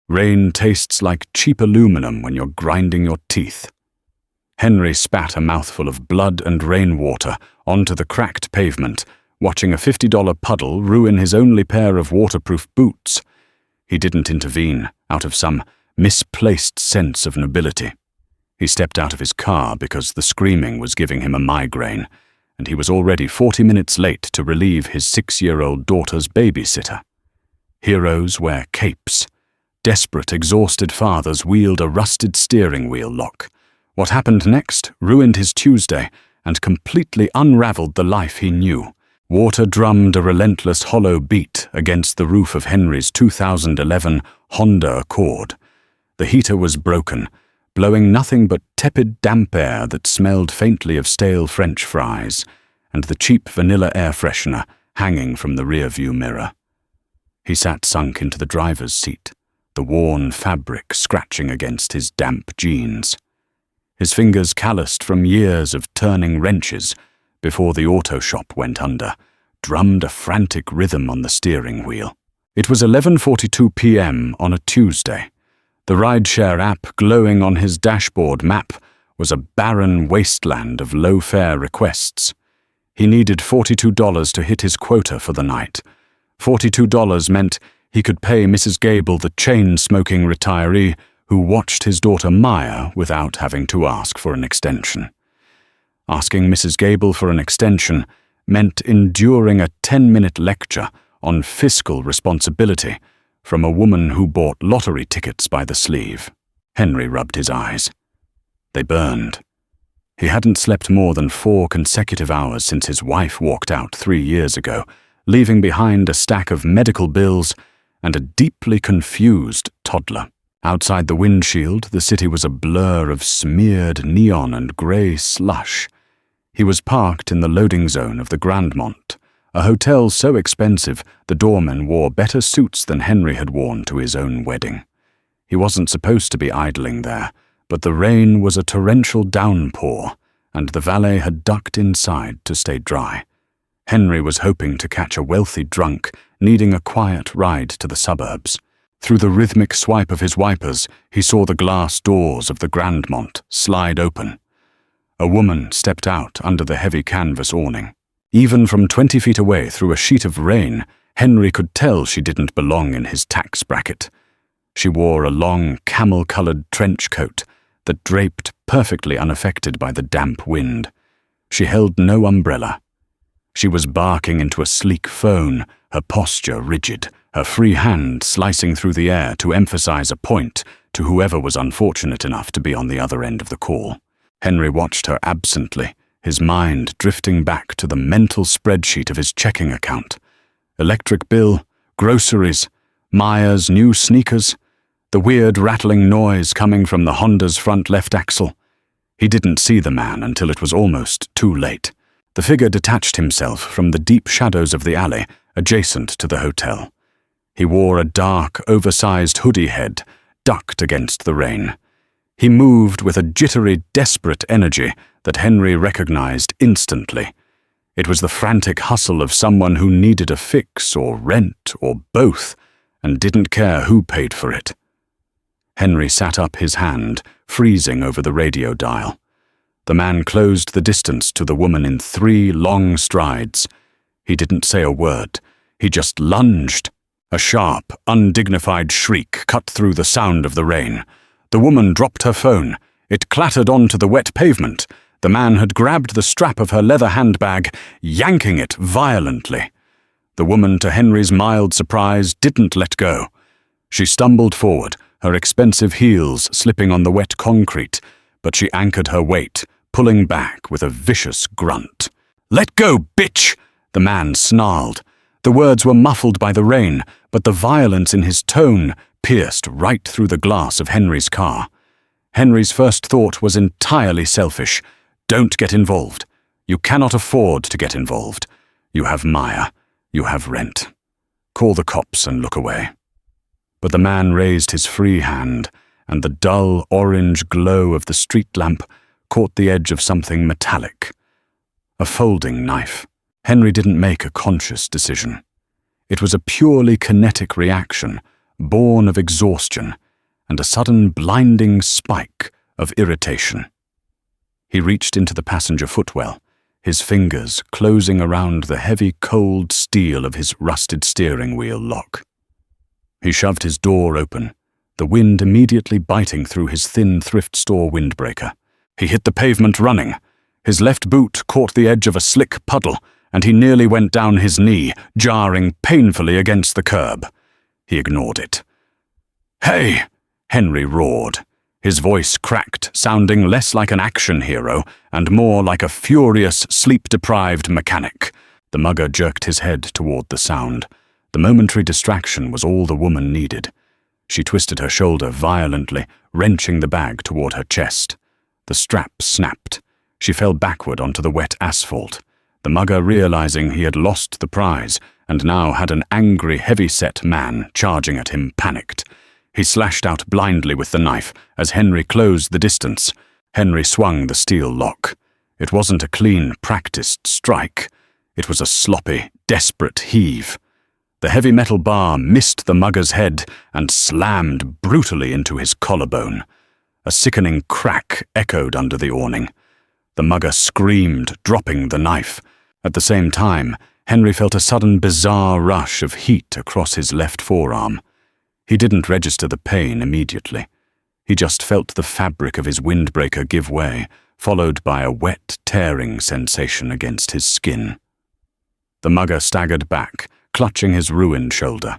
Rain tastes like cheap aluminum when you're grinding your teeth. Henry spat a mouthful of blood and rainwater onto the cracked pavement, watching a $50 puddle ruin his only pair of waterproof boots. He didn't intervene out of some misplaced sense of nobility. He stepped out of his car because the screaming was giving him a migraine, and he was already 40 minutes late to relieve his 6-year-old daughter's babysitter. Heroes wear capes. Desperate, exhausted fathers wield a rusted steering wheel lock. What happened next ruined his Tuesday and completely unraveled the life he knew. Water drummed a relentless hollow beat against the roof of Henry's 2011 Honda Accord. The heater was broken, blowing nothing but tepid damp air that smelled faintly of stale French fries, and the cheap vanilla air freshener hanging from the rearview mirror. He sat sunk into the driver's seat, the worn fabric scratching against his damp jeans. His fingers calloused from years of turning wrenches before the auto shop went under, drummed a frantic rhythm on the steering wheel. It was 11:42 p.m. on a Tuesday. The rideshare app glowing on his dashboard map was a barren wasteland of low-fare requests. He needed $42 to hit his quota for the night. $42 meant he could pay Mrs. Gable, the chain-smoking retiree who watched his daughter Maya without having to ask for an extension. Asking Mrs. Gable for an extension meant enduring a 10-minute lecture on fiscal responsibility from a woman who bought lottery tickets by the sleeve. Henry rubbed his eyes. They burned. He hadn't slept more than 4 consecutive hours since his wife walked out 3 years ago, leaving behind a stack of medical bills and a deeply confused toddler. Outside the windshield, the city was a blur of smeared neon and grey slush. He was parked in the loading zone of the Grandmont, a hotel so expensive the doormen wore better suits than Henry had worn to his own wedding. He wasn't supposed to be idling there, but the rain was a torrential downpour, and the valet had ducked inside to stay dry. Henry was hoping to catch a wealthy drunk needing a quiet ride to the suburbs. Through the rhythmic swipe of his wipers, he saw the glass doors of the Grandmont slide open. A woman stepped out under the heavy canvas awning. Even from 20 feet away through a sheet of rain, Henry could tell she didn't belong in his tax bracket. She wore a long, camel-colored trench coat that draped perfectly unaffected by the damp wind. She held no umbrella. She was barking into a sleek phone, her posture rigid, her free hand slicing through the air to emphasize a point to whoever was unfortunate enough to be on the other end of the call. Henry watched her absently, his mind drifting back to the mental spreadsheet of his checking account. Electric bill, groceries, Maya's new sneakers, the weird rattling noise coming from the Honda's front left axle. He didn't see the man until it was almost too late. The figure detached himself from the deep shadows of the alley adjacent to the hotel. He wore a dark, oversized hoodie head, ducked against the rain. He moved with a jittery, desperate energy that Henry recognized instantly. It was the frantic hustle of someone who needed a fix or rent or both and didn't care who paid for it. Henry sat up his hand, freezing over the radio dial. The man closed the distance to the woman in 3 long strides. He didn't say a word. He just lunged. A sharp, undignified shriek cut through the sound of the rain. The woman dropped her phone. It clattered onto the wet pavement. The man had grabbed the strap of her leather handbag, yanking it violently. The woman, to Henry's mild surprise, didn't let go. She stumbled forward, her expensive heels slipping on the wet concrete, but she anchored her weight, pulling back with a vicious grunt. "Let go, bitch!" the man snarled. The words were muffled by the rain, but the violence in his tone pierced right through the glass of Henry's car. Henry's first thought was entirely selfish. Don't get involved. You cannot afford to get involved. You have Maya. You have rent. Call the cops and look away. But the man raised his free hand, and the dull orange glow of the street lamp caught the edge of something metallic. A folding knife. Henry didn't make a conscious decision. It was a purely kinetic reaction, born of exhaustion and a sudden blinding spike of irritation. He reached into the passenger footwell, his fingers closing around the heavy, cold steel of his rusted steering wheel lock. He shoved his door open, the wind immediately biting through his thin thrift store windbreaker. He hit the pavement running. His left boot caught the edge of a slick puddle, and he nearly went down his knee, jarring painfully against the curb. He ignored it. "Hey!" Henry roared. His voice cracked, sounding less like an action hero and more like a furious, sleep-deprived mechanic. The mugger jerked his head toward the sound. The momentary distraction was all the woman needed. She twisted her shoulder violently, wrenching the bag toward her chest. The strap snapped. She fell backward onto the wet asphalt. The mugger, realizing he had lost the prize and now had an angry, heavy-set man charging at him, panicked. He slashed out blindly with the knife as Henry closed the distance. Henry swung the steel lock. It wasn't a clean, practiced strike. It was a sloppy, desperate heave. The heavy metal bar missed the mugger's head and slammed brutally into his collarbone. A sickening crack echoed under the awning. The mugger screamed, dropping the knife. At the same time, Henry felt a sudden bizarre rush of heat across his left forearm. He didn't register the pain immediately. He just felt the fabric of his windbreaker give way, followed by a wet, tearing sensation against his skin. The mugger staggered back, clutching his ruined shoulder.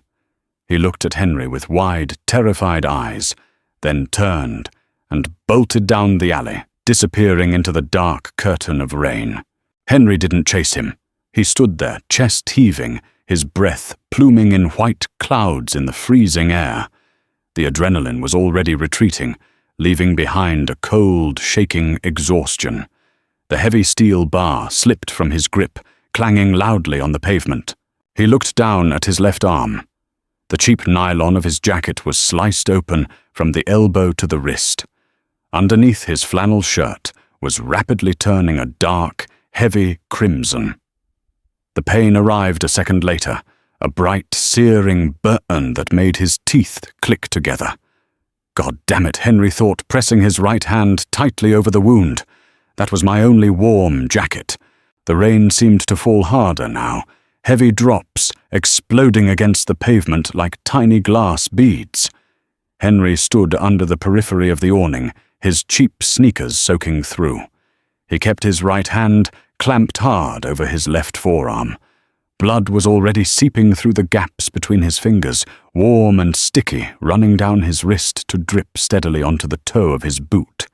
He looked at Henry with wide, terrified eyes, then turned and bolted down the alley, disappearing into the dark curtain of rain. Henry didn't chase him. He stood there, chest heaving, his breath pluming in white clouds in the freezing air. The adrenaline was already retreating, leaving behind a cold, shaking exhaustion. The heavy steel bar slipped from his grip, clanging loudly on the pavement. He looked down at his left arm. The cheap nylon of his jacket was sliced open from the elbow to the wrist. Underneath his flannel shirt was rapidly turning a dark, heavy crimson. The pain arrived a second later, a bright, searing burn that made his teeth click together. God damn it, Henry thought, pressing his right hand tightly over the wound. That was my only warm jacket. The rain seemed to fall harder now, heavy drops exploding against the pavement like tiny glass beads. Henry stood under the periphery of the awning, his cheap sneakers soaking through. He kept his right hand clamped hard over his left forearm. Blood was already seeping through the gaps between his fingers, warm and sticky, running down his wrist to drip steadily onto the toe of his boot.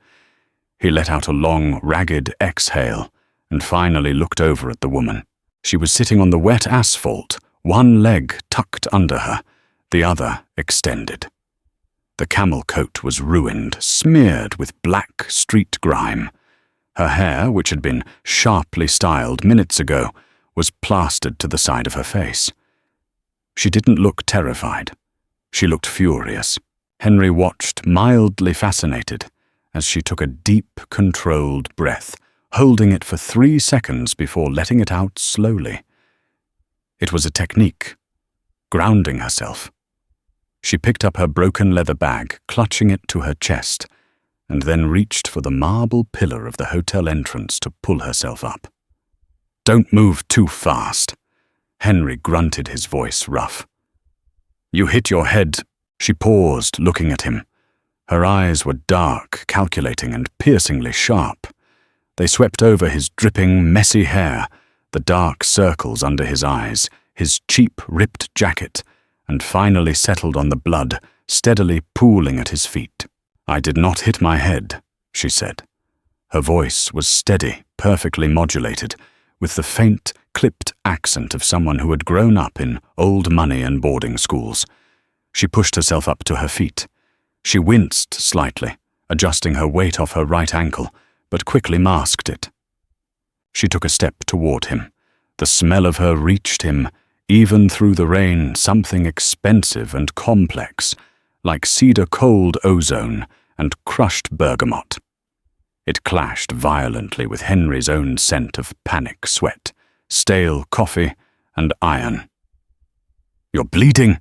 He let out a long, ragged exhale and finally looked over at the woman. She was sitting on the wet asphalt, one leg tucked under her, the other extended. The camel coat was ruined, smeared with black street grime. Her hair, which had been sharply styled minutes ago, was plastered to the side of her face. She didn't look terrified. She looked furious. Henry watched, mildly fascinated, as she took a deep, controlled breath, holding it for 3 seconds before letting it out slowly. It was a technique, grounding herself. She picked up her broken leather bag, clutching it to her chest, and then reached for the marble pillar of the hotel entrance to pull herself up. "Don't move too fast." Henry grunted, his voice rough. "You hit your head." She paused, looking at him. Her eyes were dark, calculating, and piercingly sharp. They swept over his dripping, messy hair, the dark circles under his eyes, his cheap, ripped jacket, and finally settled on the blood, steadily pooling at his feet. "I did not hit my head," she said. Her voice was steady, perfectly modulated, with the faint, clipped accent of someone who had grown up in old money and boarding schools. She pushed herself up to her feet. She winced slightly, adjusting her weight off her right ankle, but quickly masked it. She took a step toward him. The smell of her reached him, even through the rain, something expensive and complex, like cedar cold ozone and crushed bergamot. It clashed violently with Henry's own scent of panic sweat, stale coffee, and iron. "You're bleeding,"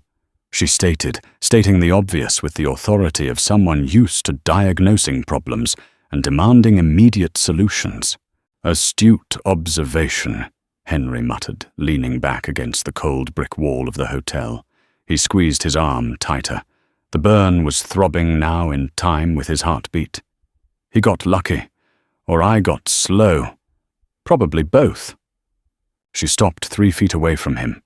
she stating the obvious with the authority of someone used to diagnosing problems and demanding immediate solutions. "Astute observation," Henry muttered, leaning back against the cold brick wall of the hotel. He squeezed his arm tighter. The burn was throbbing now in time with his heartbeat. He got lucky, or I got slow. Probably both. She stopped 3 feet away from him.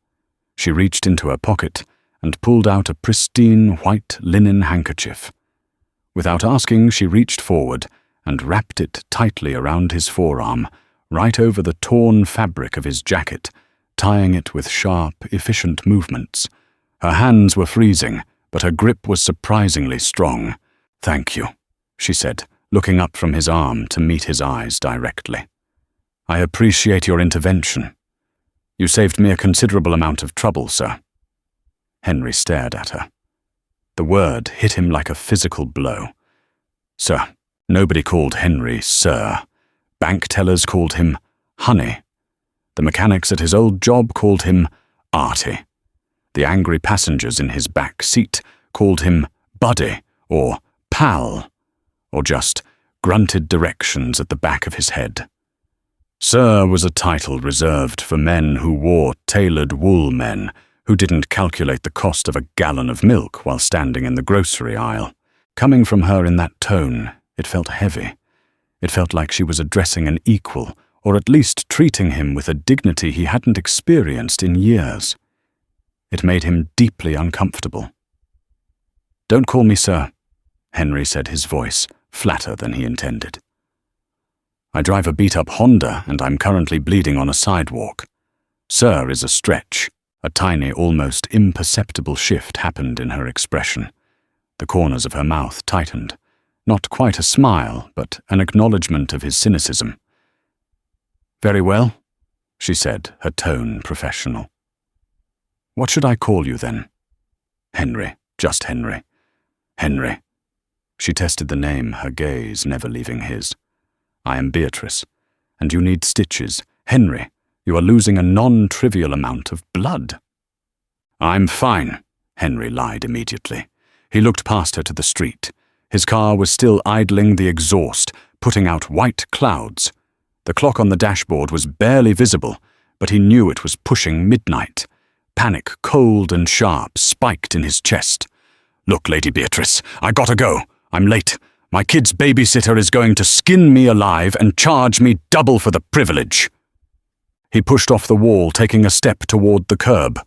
She reached into her pocket and pulled out a pristine white linen handkerchief. Without asking, she reached forward and wrapped it tightly around his forearm, right over the torn fabric of his jacket, tying it with sharp, efficient movements. Her hands were freezing, but her grip was surprisingly strong. "Thank you," she said, looking up from his arm to meet his eyes directly. "I appreciate your intervention. You saved me a considerable amount of trouble, sir." Henry stared at her. The word hit him like a physical blow. Sir. Nobody called Henry Sir. Bank tellers called him Honey. The mechanics at his old job called him Artie. The angry passengers in his back seat called him Buddy or Pal, or just grunted directions at the back of his head. Sir was a title reserved for men who wore tailored wool men who didn't calculate the cost of a gallon of milk while standing in the grocery aisle. Coming from her in that tone, it felt heavy. It felt like she was addressing an equal, or at least treating him with a dignity he hadn't experienced in years. It made him deeply uncomfortable. "Don't call me sir," Henry said, his voice flatter than he intended. "I drive a beat-up Honda and I'm currently bleeding on a sidewalk. Sir is a stretch." A tiny, almost imperceptible shift happened in her expression. The corners of her mouth tightened. Not quite a smile, but an acknowledgement of his cynicism. "Very well," she said, her tone professional. "What should I call you then?" "Henry, just Henry." "Henry." She tested the name, her gaze never leaving his. "I am Beatrice, and you need stitches. Henry, you are losing a non-trivial amount of blood." "I'm fine," Henry lied immediately. He looked past her to the street. His car was still idling the exhaust, putting out white clouds. The clock on the dashboard was barely visible, but he knew it was pushing midnight. Panic, cold and sharp, spiked in his chest. "Look, Lady Beatrice, I gotta go. I'm late. My kid's babysitter is going to skin me alive and charge me double for the privilege." He pushed off the wall, taking a step toward the curb.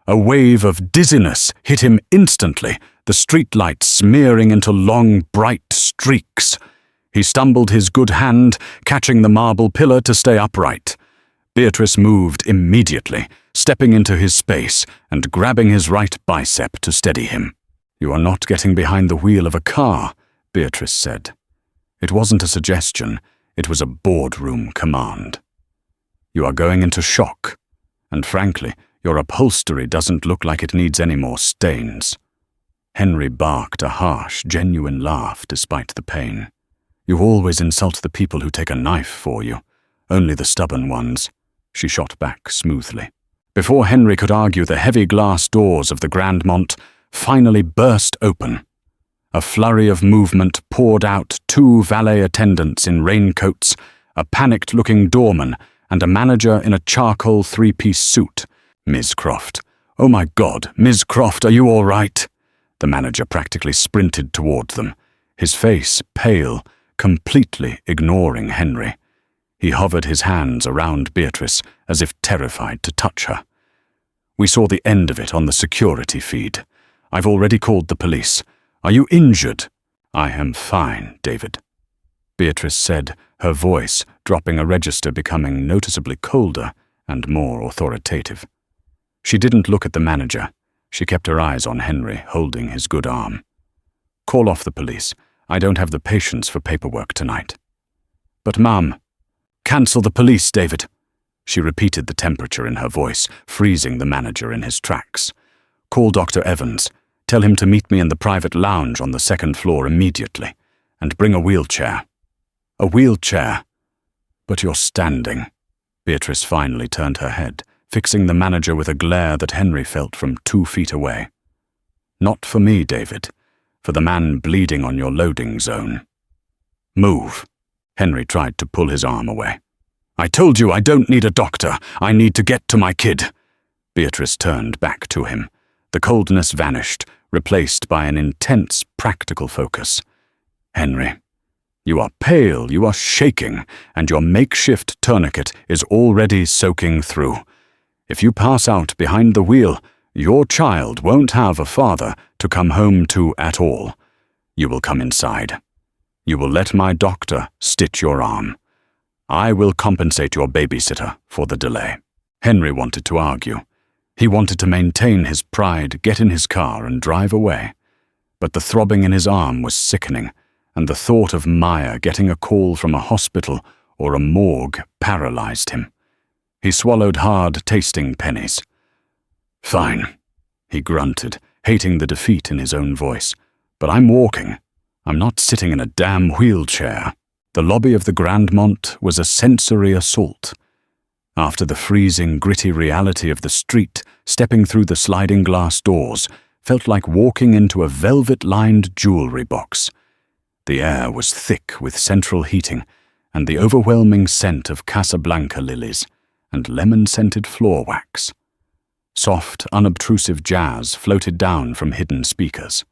A wave of dizziness hit him instantly, the streetlight smearing into long, bright streaks. He stumbled his good hand, catching the marble pillar to stay upright. Beatrice moved immediately, stepping into his space and grabbing his right bicep to steady him. "You are not getting behind the wheel of a car," Beatrice said. It wasn't a suggestion, it was a boardroom command. "You are going into shock, and frankly, your upholstery doesn't look like it needs any more stains." Henry barked a harsh, genuine laugh despite the pain. "You always insult the people who take a knife for you. Only the stubborn ones," she shot back smoothly. Before Henry could argue, the heavy glass doors of the Grandmont finally burst open. A flurry of movement poured out 2 valet attendants in raincoats, a panicked-looking doorman, and a manager in a charcoal 3-piece suit. "Ms. Croft. Oh my God, Ms. Croft, are you all right?" The manager practically sprinted toward them, his face pale, completely ignoring Henry. He hovered his hands around Beatrice as if terrified to touch her. "We saw the end of it on the security feed. I've already called the police. Are you injured?" "I am fine, David," Beatrice said, her voice dropping a register, becoming noticeably colder and more authoritative. She didn't look at the manager. She kept her eyes on Henry, holding his good arm. "Call off the police. I don't have the patience for paperwork tonight." "But Mum." "Cancel the police, David." She repeated the temperature in her voice, freezing the manager in his tracks. "Call Dr. Evans. Tell him to meet me in the private lounge on the 2nd floor immediately, and bring a wheelchair." "A wheelchair?" "But you're standing." Beatrice finally turned her head, fixing the manager with a glare that Henry felt from 2 feet away. Not for me, David. For the man bleeding on your loading zone. Move. Henry tried to pull his arm away. I told you I don't need a doctor. I need to get to my kid. Beatrice turned back to him. The coldness vanished, replaced by an intense, practical focus. Henry, you are pale, you are shaking, and your makeshift tourniquet is already soaking through. If you pass out behind the wheel, your child won't have a father to come home to at all. You will come inside. You will let my doctor stitch your arm. I will compensate your babysitter for the delay. Henry wanted to argue. He wanted to maintain his pride, get in his car and drive away. But the throbbing in his arm was sickening, and the thought of Maya getting a call from a hospital or a morgue paralyzed him. He swallowed hard-tasting pennies. Fine, he grunted, hating the defeat in his own voice. But I'm walking. I'm not sitting in a damn wheelchair. The lobby of the Grandmont was a sensory assault. After the freezing, gritty reality of the street, stepping through the sliding glass doors felt like walking into a velvet-lined jewelry box. The air was thick with central heating and the overwhelming scent of Casablanca lilies and lemon-scented floor wax. Soft, unobtrusive jazz floated down from hidden speakers.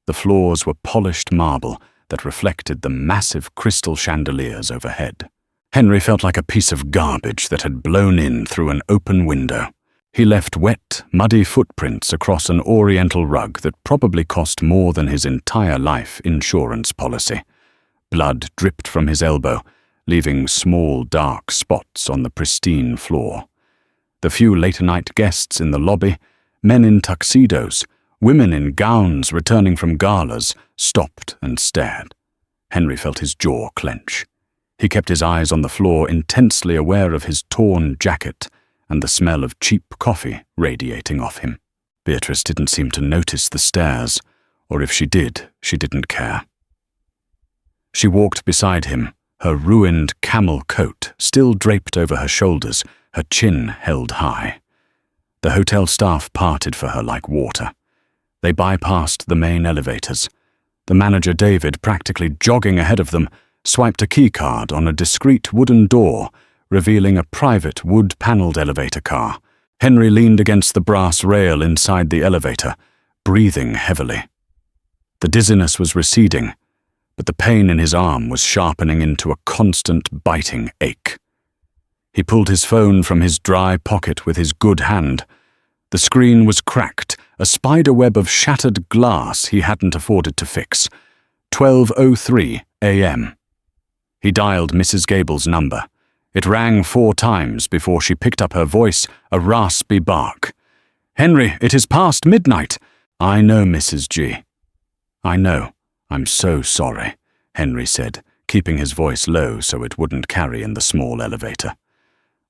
The floors were polished marble that reflected the massive crystal chandeliers overhead. Henry felt like a piece of garbage that had blown in through an open window. He left wet, muddy footprints across an oriental rug that probably cost more than his entire life insurance policy. Blood dripped from his elbow, leaving small, dark spots on the pristine floor. The few late-night guests in the lobby, men in tuxedos, women in gowns returning from galas, stopped and stared. Henry felt his jaw clench. He kept his eyes on the floor, intensely aware of his torn jacket and the smell of cheap coffee radiating off him. Beatrice didn't seem to notice the stares, or if she did, she didn't care. She walked beside him, her ruined camel coat still draped over her shoulders, her chin held high. The hotel staff parted for her like water. They bypassed the main elevators. The manager, David, practically jogging ahead of them, swiped a keycard on a discreet wooden door, revealing a private wood-paneled elevator car. Henry leaned against the brass rail inside the elevator, breathing heavily. The dizziness was receding, but the pain in his arm was sharpening into a constant biting ache. He pulled his phone from his dry pocket with his good hand. The screen was cracked, a spider web of shattered glass he hadn't afforded to fix. 12:03 a.m. He dialed Mrs. Gable's number. It rang 4 times before she picked up her voice, a raspy bark. "Henry, it is past midnight." "I know, Mrs. G." "I know. I'm so sorry," Henry said, keeping his voice low so it wouldn't carry in the small elevator.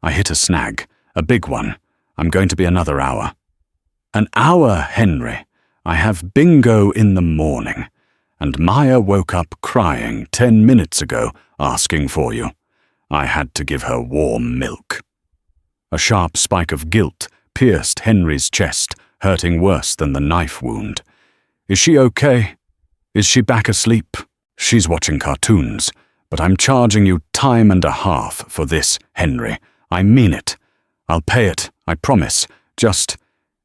"I hit a snag, a big one. I'm going to be another hour." "An hour, Henry? I have bingo in the morning. And Maya woke up crying 10 minutes ago, asking for you. I had to give her warm milk." A sharp spike of guilt pierced Henry's chest, hurting worse than the knife wound. "Is she okay? Is she back asleep?" "She's watching cartoons, but I'm charging you time and a half for this, Henry. I mean it. I'll pay it, I promise. Just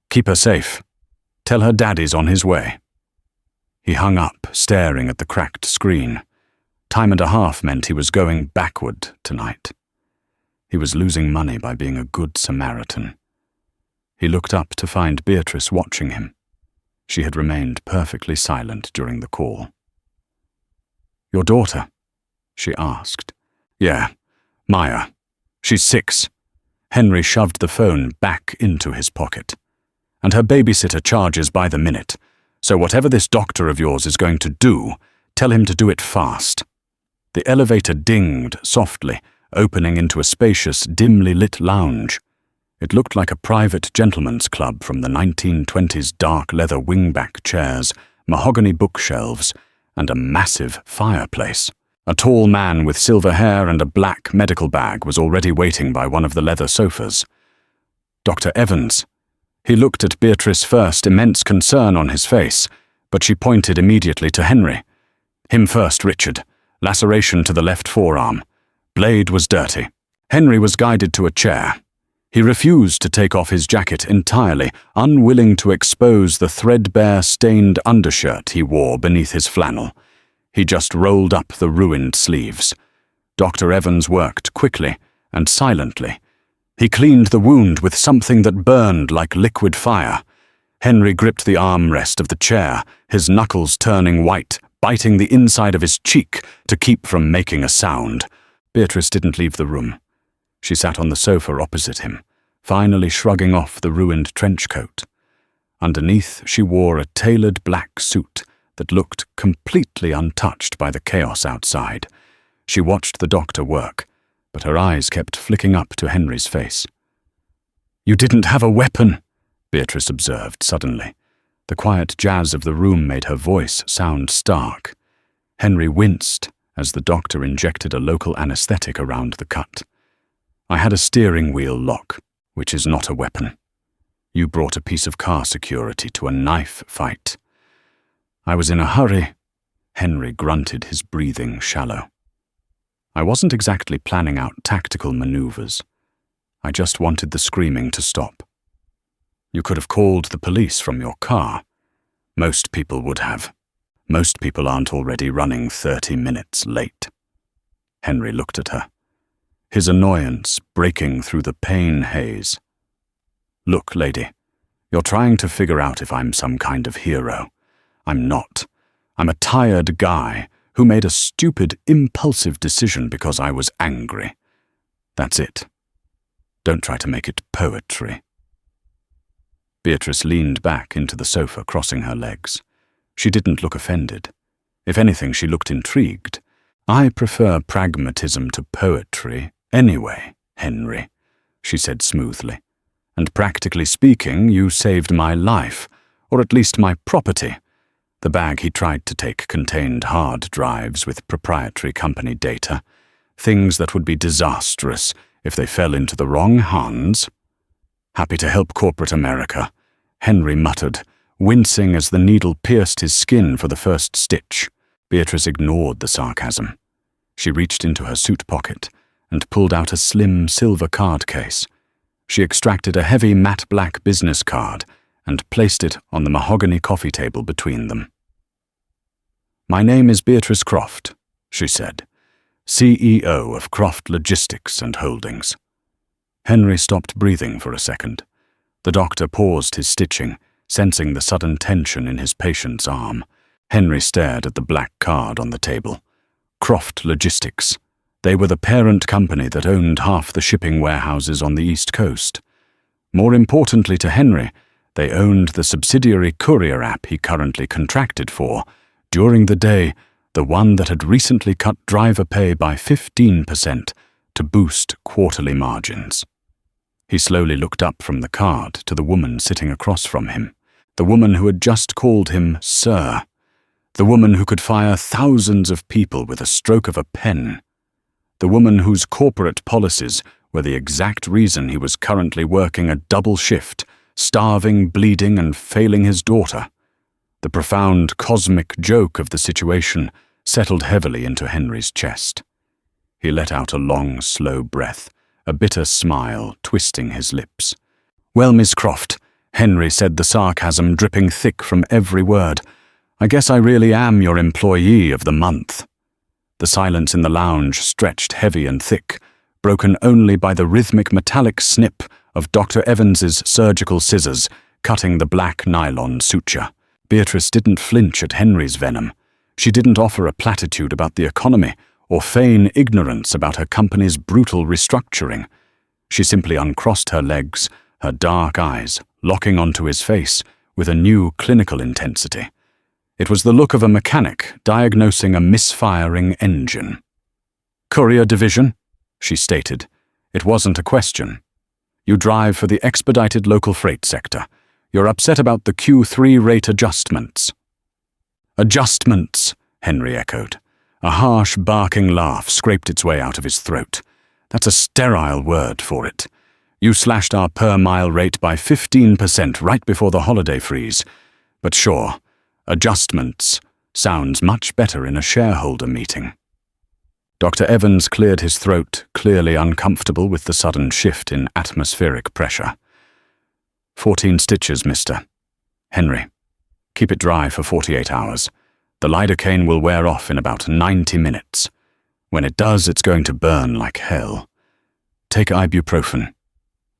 keep her safe. Tell her daddy's on his way." He hung up, staring at the cracked screen. Time and a half meant he was going backward tonight. He was losing money by being a good Samaritan. He looked up to find Beatrice watching him. She had remained perfectly silent during the call. "Your daughter?" she asked. "Yeah, Maya. She's 6. Henry shoved the phone back into his pocket. "And her babysitter charges by the minute. So whatever this doctor of yours is going to do, tell him to do it fast." The elevator dinged softly, opening into a spacious, dimly lit lounge. It looked like a private gentleman's club from the 1920s dark leather wingback chairs, mahogany bookshelves, and a massive fireplace. A tall man with silver hair and a black medical bag was already waiting by one of the leather sofas. "Dr. Evans." He looked at Beatrice first, immense concern on his face, but she pointed immediately to Henry. Him first, Richard. Laceration to the left forearm. Blade was dirty. Henry was guided to a chair. He refused to take off his jacket entirely, unwilling to expose the threadbare, stained undershirt he wore beneath his flannel. He just rolled up the ruined sleeves. Dr. Evans worked quickly and silently. He cleaned the wound with something that burned like liquid fire. Henry gripped the armrest of the chair, his knuckles turning white, biting the inside of his cheek to keep from making a sound. Beatrice didn't leave the room. She sat on the sofa opposite him, finally shrugging off the ruined trench coat. Underneath, she wore a tailored black suit that looked completely untouched by the chaos outside. She watched the doctor work, but her eyes kept flicking up to Henry's face. "You didn't have a weapon," Beatrice observed suddenly. The quiet jazz of the room made her voice sound stark. Henry winced as the doctor injected a local anesthetic around the cut. "I had a steering wheel lock, which is not a weapon. You brought a piece of car security to a knife fight." "I was in a hurry." Henry grunted, his breathing shallow. "I wasn't exactly planning out tactical maneuvers. I just wanted the screaming to stop. You could have called the police from your car. Most people would have. Most people aren't already running 30 minutes late." Henry looked at her, his annoyance breaking through the pain haze. "Look, lady, you're trying to figure out if I'm some kind of hero. I'm not. I'm a tired guy who made a stupid, impulsive decision because I was angry. That's it. Don't try to make it poetry." Beatrice leaned back into the sofa, crossing her legs. She didn't look offended. If anything, she looked intrigued. "I prefer pragmatism to poetry anyway, Henry," she said smoothly. "And practically speaking, you saved my life, or at least my property." The bag he tried to take contained hard drives with proprietary company data, things that would be disastrous if they fell into the wrong hands. "Happy to help corporate America," Henry muttered, wincing as the needle pierced his skin for the first stitch. Beatrice ignored the sarcasm. She reached into her suit pocket and pulled out a slim silver card case. She extracted a heavy matte black business card and placed it on the mahogany coffee table between them. "My name is Beatrice Croft," she said, "CEO of Croft Logistics and Holdings." Henry stopped breathing for a second. The doctor paused his stitching, sensing the sudden tension in his patient's arm. Henry stared at the black card on the table. Croft Logistics. They were the parent company that owned half the shipping warehouses on the East Coast. More importantly to Henry, they owned the subsidiary courier app he currently contracted for. During the day, the one that had recently cut driver pay by 15% to boost quarterly margins. He slowly looked up from the card to the woman sitting across from him, the woman who had just called him Sir, the woman who could fire thousands of people with a stroke of a pen, the woman whose corporate policies were the exact reason he was currently working a double shift, starving, bleeding, and failing his daughter. The profound cosmic joke of the situation settled heavily into Henry's chest. He let out a long, slow breath, a bitter smile twisting his lips. "Well, Miss Croft," Henry said, the sarcasm dripping thick from every word, "I guess I really am your employee of the month." The silence in the lounge stretched heavy and thick, broken only by the rhythmic metallic snip of Dr. Evans's surgical scissors cutting the black nylon suture. Beatrice didn't flinch at Henry's venom. She didn't offer a platitude about the economy or feign ignorance about her company's brutal restructuring. She simply uncrossed her legs, her dark eyes locking onto his face with a new clinical intensity. It was the look of a mechanic diagnosing a misfiring engine. "Courier division," she stated. It wasn't a question. "You drive for the expedited local freight sector. You're upset about the Q3 rate adjustments." "Adjustments," Henry echoed. A harsh, barking laugh scraped its way out of his throat. "That's a sterile word for it. You slashed our per-mile rate by 15% right before the holiday freeze. But sure, adjustments sounds much better in a shareholder meeting. Dr. Evans cleared his throat, clearly uncomfortable with the sudden shift in atmospheric pressure. 14 stitches, mister. Henry, keep it dry for 48 hours. The lidocaine will wear off in about 90 minutes. When it does, it's going to burn like hell. Take ibuprofen.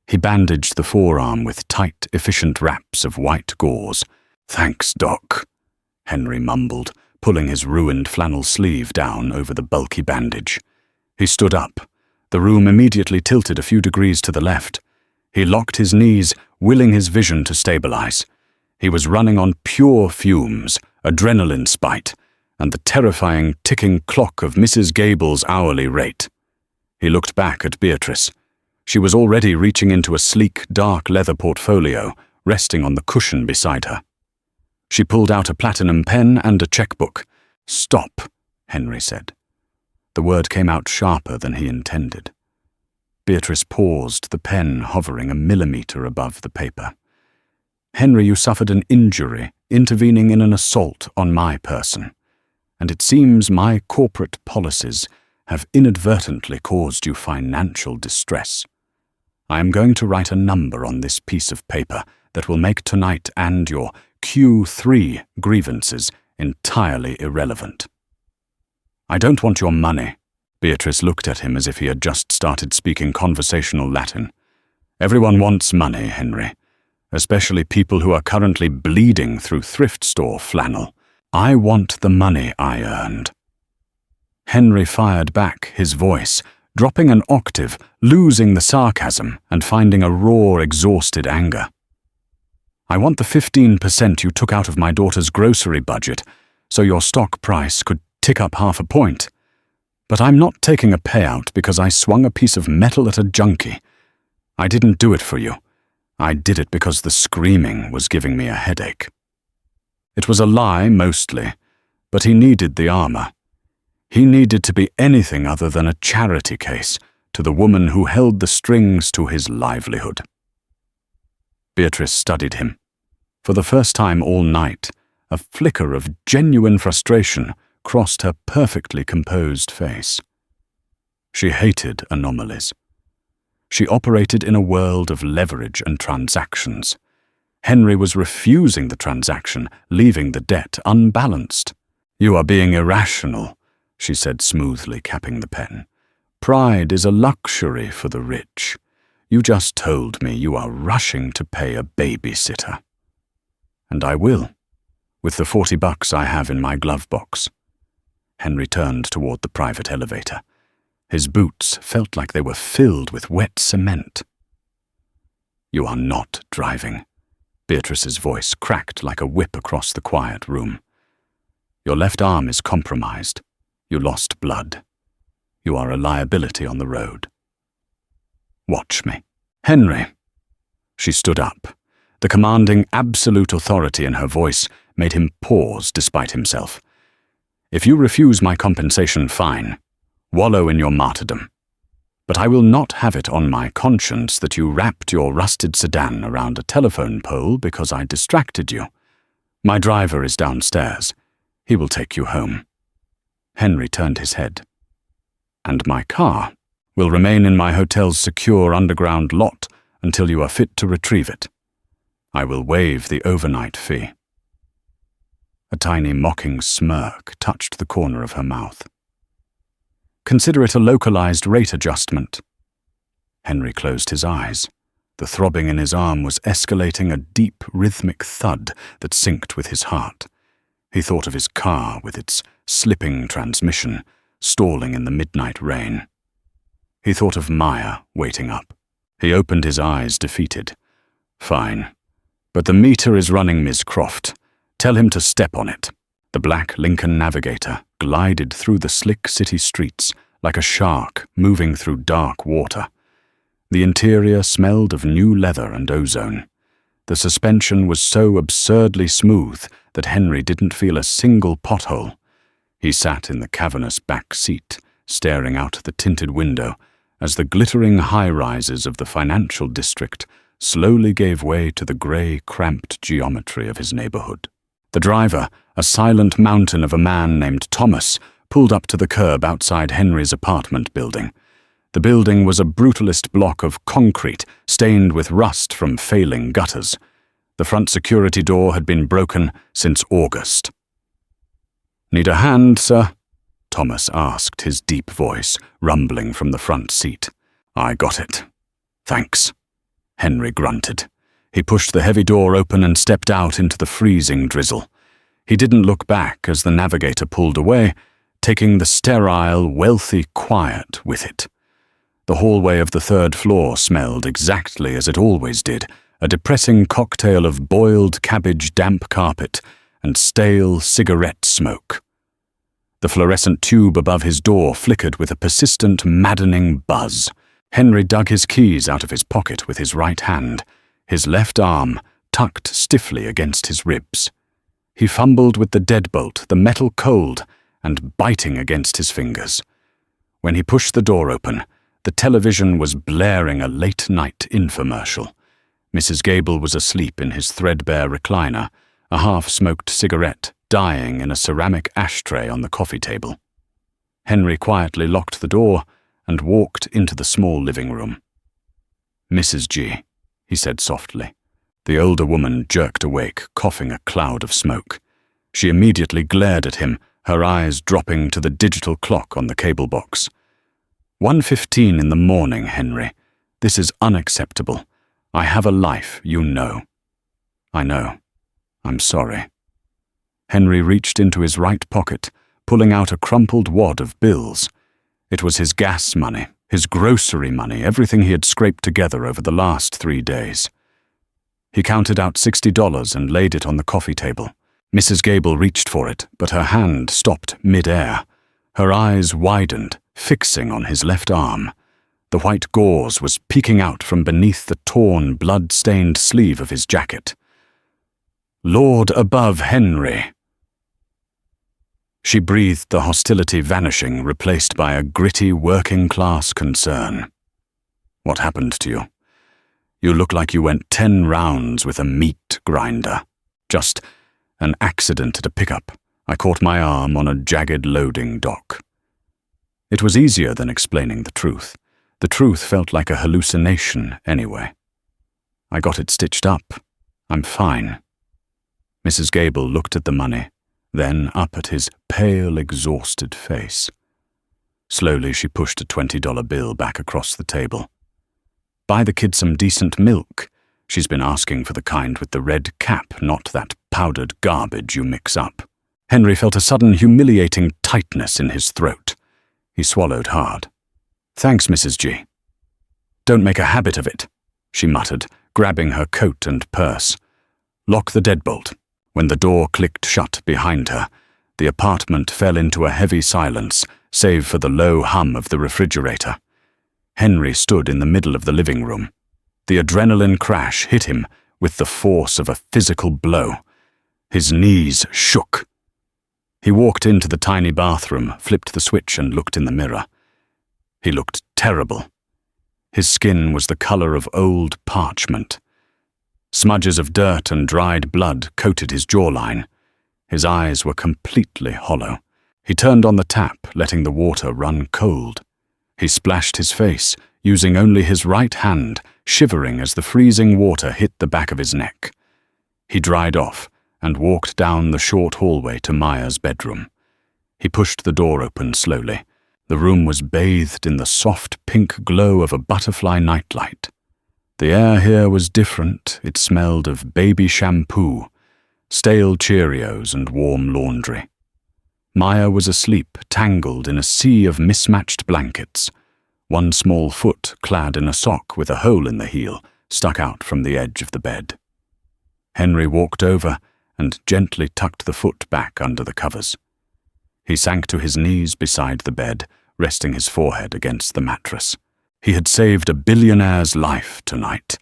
He bandaged the forearm with tight, efficient wraps of white gauze. Thanks, Doc, Henry mumbled, pulling his ruined flannel sleeve down over the bulky bandage. He stood up. The room immediately tilted a few degrees to the left. He locked his knees, willing his vision to stabilize. He was running on pure fumes, adrenaline spite, and the terrifying ticking clock of Mrs. Gable's hourly rate. He looked back at Beatrice. She was already reaching into a sleek, dark leather portfolio, resting on the cushion beside her. She pulled out a platinum pen and a checkbook. "Stop," Henry said. The word came out sharper than he intended. Beatrice paused, the pen hovering a millimeter above the paper. "Henry, you suffered an injury, intervening in an assault on my person, and it seems my corporate policies have inadvertently caused you financial distress. I am going to write a number on this piece of paper that will make tonight and your Q3 grievances entirely irrelevant. I don't want your money." Beatrice looked at him as if he had just started speaking conversational Latin. "Everyone wants money, Henry, especially people who are currently bleeding through thrift store flannel. I want the money I earned." Henry fired back, his voice, dropping an octave, losing the sarcasm and finding a raw, exhausted anger. "I want the 15% you took out of my daughter's grocery budget, so your stock price could tick up 0.5 point. But I'm not taking a payout because I swung a piece of metal at a junkie. I didn't do it for you. I did it because the screaming was giving me a headache." It was a lie, mostly, but he needed the armor. He needed to be anything other than a charity case to the woman who held the strings to his livelihood. Beatrice studied him. For the first time all night, a flicker of genuine frustration crossed her perfectly composed face. She hated anomalies. She operated in a world of leverage and transactions. Henry was refusing the transaction, leaving the debt unbalanced. "You are being irrational," she said smoothly, capping the pen. "Pride is a luxury for the rich. You just told me you are rushing to pay a babysitter." "And I will, with the $40 I have in my glove box." Henry turned toward the private elevator. His boots felt like they were filled with wet cement. "You are not driving." Beatrice's voice cracked like a whip across the quiet room. "Your left arm is compromised. You lost blood. You are a liability on the road. Watch me." "Henry." She stood up. The commanding, absolute authority in her voice made him pause despite himself. "If you refuse my compensation, fine. Wallow in your martyrdom. But I will not have it on my conscience that you wrapped your rusted sedan around a telephone pole because I distracted you. My driver is downstairs. He will take you home." Henry turned his head. "And my car will remain in my hotel's secure underground lot until you are fit to retrieve it. I will waive the overnight fee." A tiny mocking smirk touched the corner of her mouth. "Consider it a localized rate adjustment." Henry closed his eyes. The throbbing in his arm was escalating a deep, rhythmic thud that synced with his heart. He thought of his car with its slipping transmission, stalling in the midnight rain. He thought of Maya waiting up. He opened his eyes, defeated. "Fine. But the meter is running, Ms. Croft. Tell him to step on it." The black Lincoln Navigator glided through the slick city streets like a shark moving through dark water. The interior smelled of new leather and ozone. The suspension was so absurdly smooth that Henry didn't feel a single pothole. He sat in the cavernous back seat, staring out the tinted window, as the glittering high-rises of the financial district slowly gave way to the grey, cramped geometry of his neighborhood. The driver, a silent mountain of a man named Thomas, pulled up to the curb outside Henry's apartment building. The building was a brutalist block of concrete stained with rust from failing gutters. The front security door had been broken since August. "Need a hand, sir?" Thomas asked, his deep voice rumbling from the front seat. "I got it. Thanks," Henry grunted. He pushed the heavy door open and stepped out into the freezing drizzle. He didn't look back as the navigator pulled away, taking the sterile, wealthy quiet with it. The hallway of the third floor smelled exactly as it always did, a depressing cocktail of boiled cabbage damp carpet and stale cigarette smoke. The fluorescent tube above his door flickered with a persistent, maddening buzz. Henry dug his keys out of his pocket with his right hand, his left arm tucked stiffly against his ribs. He fumbled with the deadbolt, the metal cold, and biting against his fingers. When he pushed the door open, the television was blaring a late-night infomercial. Mrs. Gable was asleep in his threadbare recliner, a half-smoked cigarette dying in a ceramic ashtray on the coffee table. Henry quietly locked the door and walked into the small living room. "Mrs. G," he said softly. The older woman jerked awake, coughing a cloud of smoke. She immediately glared at him, her eyes dropping to the digital clock on the cable box. 1:15 in the morning, Henry. This is unacceptable. I have a life, you know." "I know. I'm sorry." Henry reached into his right pocket, pulling out a crumpled wad of bills. It was his gas money, his grocery money, everything he had scraped together over the last 3 days. He counted out $60 and laid it on the coffee table. Mrs. Gable reached for it, but her hand stopped mid-air. Her eyes widened, fixing on his left arm. The white gauze was peeking out from beneath the torn, blood-stained sleeve of his jacket. "Lord above, Henry!" She breathed, the hostility vanishing, replaced by a gritty, working-class concern. "What happened to you? You look like you went 10 rounds with a meat grinder. Just an accident at a pickup. I caught my arm on a jagged loading dock." It was easier than explaining the truth. The truth felt like a hallucination anyway. "I got it stitched up. I'm fine." Mrs. Gable looked at the money, then up at his pale, exhausted face. Slowly she pushed a $20 bill back across the table. "Buy the kid some decent milk. She's been asking for the kind with the red cap, not that powdered garbage you mix up." Henry felt a sudden humiliating tightness in his throat. He swallowed hard. "Thanks, Mrs. G." "Don't make a habit of it," she muttered, grabbing her coat and purse. "Lock the deadbolt." When the door clicked shut behind her, the apartment fell into a heavy silence, save for the low hum of the refrigerator. Henry stood in the middle of the living room. The adrenaline crash hit him with the force of a physical blow. His knees shook. He walked into the tiny bathroom, flipped the switch and looked in the mirror. He looked terrible. His skin was the color of old parchment. Smudges of dirt and dried blood coated his jawline. His eyes were completely hollow. He turned on the tap, letting the water run cold. He splashed his face, using only his right hand, shivering as the freezing water hit the back of his neck. He dried off and walked down the short hallway to Maya's bedroom. He pushed the door open slowly. The room was bathed in the soft pink glow of a butterfly nightlight. The air here was different. It smelled of baby shampoo, stale Cheerios and warm laundry. Maya was asleep, tangled in a sea of mismatched blankets. One small foot, clad in a sock with a hole in the heel, stuck out from the edge of the bed. Henry walked over and gently tucked the foot back under the covers. He sank to his knees beside the bed, resting his forehead against the mattress. He had saved a billionaire's life tonight.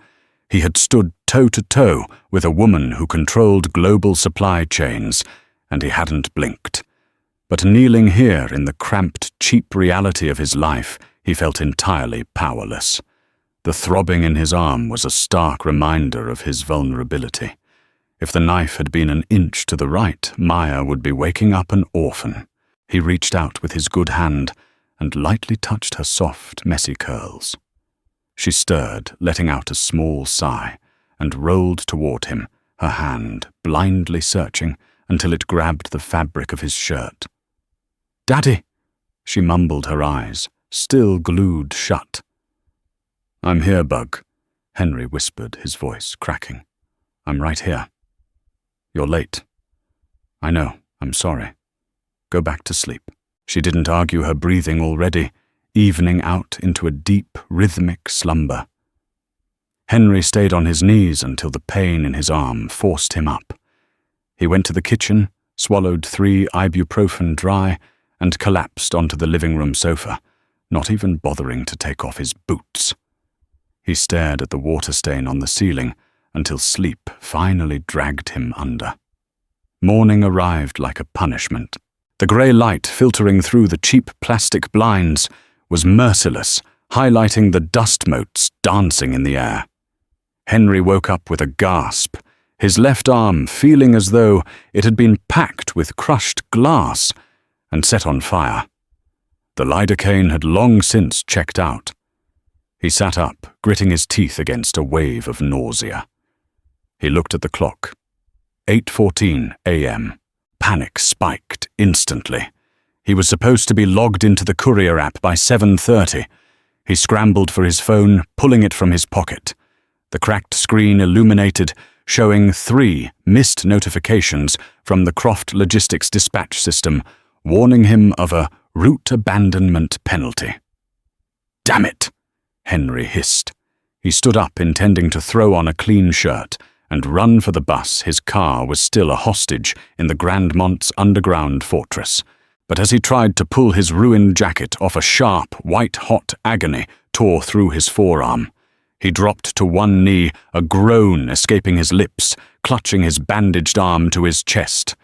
He had stood toe-to-toe with a woman who controlled global supply chains, and he hadn't blinked. But kneeling here in the cramped, cheap reality of his life, He felt entirely powerless. The throbbing in his arm was a stark reminder of his vulnerability. If the knife had been an inch to the right, Maya would be waking up an orphan. He reached out with his good hand and lightly touched her soft, messy curls. She stirred, letting out a small sigh, and rolled toward him, her hand blindly searching until it grabbed the fabric of his shirt. "Daddy!" She mumbled, her eyes still glued shut. "I'm here, Bug," Henry whispered, his voice cracking. "I'm right here. You're late. I know, I'm sorry. Go back to sleep." She didn't argue her breathing already, evening out into a deep, rhythmic slumber. Henry stayed on his knees until the pain in his arm forced him up. He went to the kitchen, swallowed 3 ibuprofen dry, and collapsed onto the living room sofa, not even bothering to take off his boots. He stared at the water stain on the ceiling until sleep finally dragged him under. Morning arrived like a punishment. The grey light filtering through the cheap plastic blinds was merciless, highlighting the dust motes dancing in the air. Henry woke up with a gasp, his left arm feeling as though it had been packed with crushed glass and set on fire. The lidocaine had long since checked out. He sat up, gritting his teeth against a wave of nausea. He looked at the clock. 8:14 a.m. Panic spiked instantly. He was supposed to be logged into the courier app by 7:30. He scrambled for his phone, pulling it from his pocket. The cracked screen illuminated, showing 3 missed notifications from the Croft Logistics dispatch system, warning him of a route abandonment penalty. "Damn it!" Henry hissed. He stood up, intending to throw on a clean shirt and run for the bus. His car was still a hostage in the Grandmont's underground fortress. But as he tried to pull his ruined jacket off, a sharp, white-hot agony tore through his forearm. He dropped to one knee, a groan escaping his lips, clutching his bandaged arm to his chest.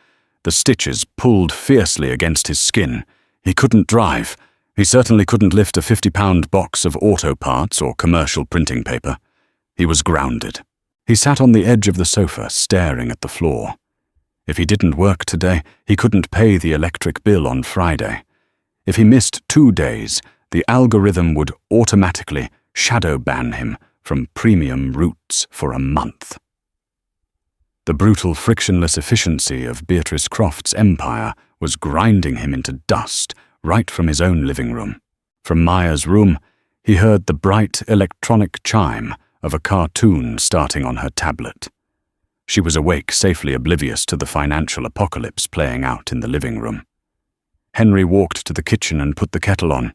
The stitches pulled fiercely against his skin. He couldn't drive. He certainly couldn't lift a 50-pound box of auto parts or commercial printing paper. He was grounded. He sat on the edge of the sofa, staring at the floor. If he didn't work today, he couldn't pay the electric bill on Friday. If he missed 2 days, the algorithm would automatically shadow ban him from premium routes for a month. The brutal, frictionless efficiency of Beatrice Croft's empire was grinding him into dust right from his own living room. From Maya's room, he heard the bright electronic chime of a cartoon starting on her tablet. She was awake, safely oblivious to the financial apocalypse playing out in the living room. Henry walked to the kitchen and put the kettle on.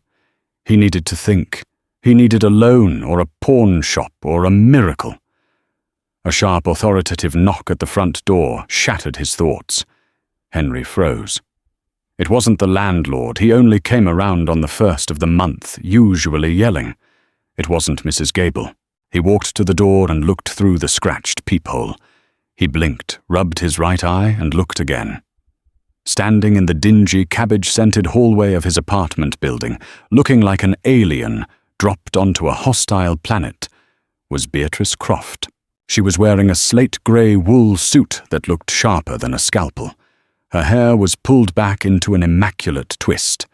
He needed to think. He needed a loan or a pawn shop or a miracle. A sharp, authoritative knock at the front door shattered his thoughts. Henry froze. It wasn't the landlord. He only came around on the 1st of the month, usually yelling. It wasn't Mrs. Gable. He walked to the door and looked through the scratched peephole. He blinked, rubbed his right eye, and looked again. Standing in the dingy, cabbage-scented hallway of his apartment building, looking like an alien dropped onto a hostile planet, was Beatrice Croft. She was wearing a slate-grey wool suit that looked sharper than a scalpel. Her hair was pulled back into an immaculate twist.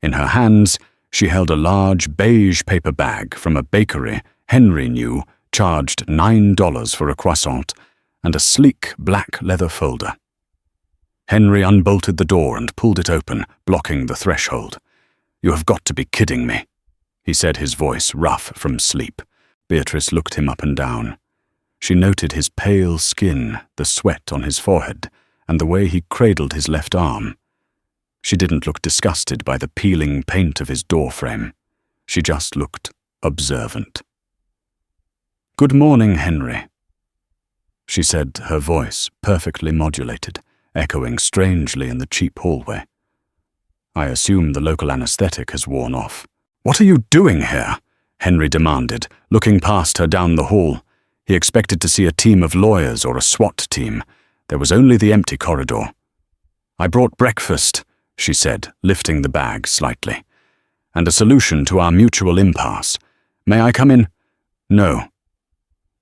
In her hands, she held a large beige paper bag from a bakery Henry knew charged $9 for a croissant, and a sleek black leather folder. Henry unbolted the door and pulled it open, blocking the threshold. "You have got to be kidding me," he said, his voice rough from sleep. Beatrice looked him up and down. She noted his pale skin, the sweat on his forehead, and the way he cradled his left arm. She didn't look disgusted by the peeling paint of his doorframe. She just looked observant. "Good morning, Henry," she said, her voice perfectly modulated, echoing strangely in the cheap hallway. "I assume the local anesthetic has worn off." "What are you doing here?" Henry demanded, looking past her down the hall. He expected to see a team of lawyers or a SWAT team. There was only the empty corridor. "I brought breakfast," she said, lifting the bag slightly. and a solution to our mutual impasse. May I come in? No.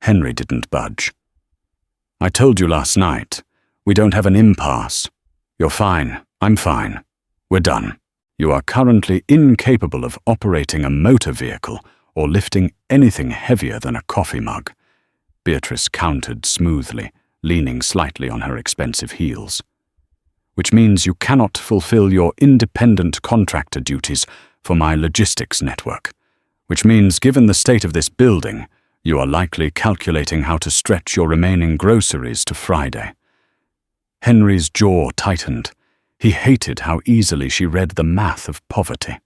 Henry didn't budge. I told you last night. We don't have an impasse. You're fine. I'm fine. We're done. You are currently incapable of operating a motor vehicle or lifting anything heavier than a coffee mug. Beatrice countered smoothly, leaning slightly on her expensive heels. Which means you cannot fulfill your independent contractor duties for my logistics network. Which means, given the state of this building, you are likely calculating how to stretch your remaining groceries to Friday. Henry's jaw tightened. He hated how easily she read the math of poverty.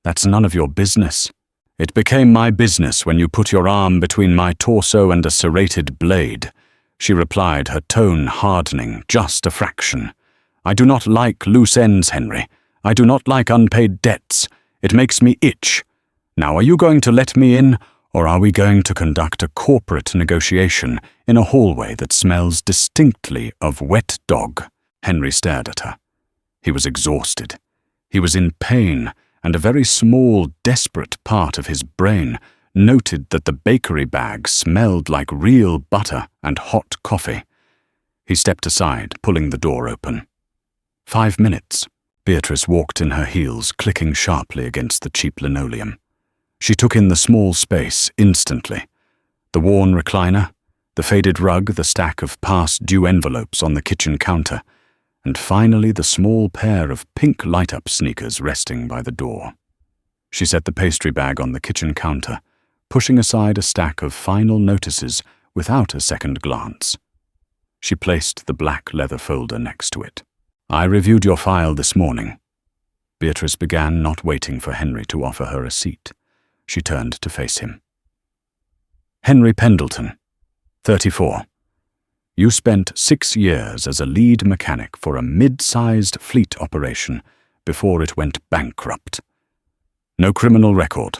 That's none of your business. It became my business when you put your arm between my torso and a serrated blade, she replied, her tone hardening just a fraction. I do not like loose ends, Henry. I do not like unpaid debts. It makes me itch. Now, are you going to let me in, or are we going to conduct a corporate negotiation in a hallway that smells distinctly of wet dog? Henry stared at her. He was exhausted. He was in pain, and a very small, desperate part of his brain noted that the bakery bag smelled like real butter and hot coffee. He stepped aside, pulling the door open. 5 minutes. Beatrice walked in her heels, clicking sharply against the cheap linoleum. She took in the small space instantly. The worn recliner, the faded rug, the stack of past-due envelopes on the kitchen counter, and finally the small pair of pink light-up sneakers resting by the door. She set the pastry bag on the kitchen counter, pushing aside a stack of final notices without a second glance. She placed the black leather folder next to it. I reviewed your file this morning. Beatrice began, not waiting for Henry to offer her a seat. She turned to face him. Henry Pendleton, 34. You spent 6 years as a lead mechanic for a mid-sized fleet operation before it went bankrupt. No criminal record.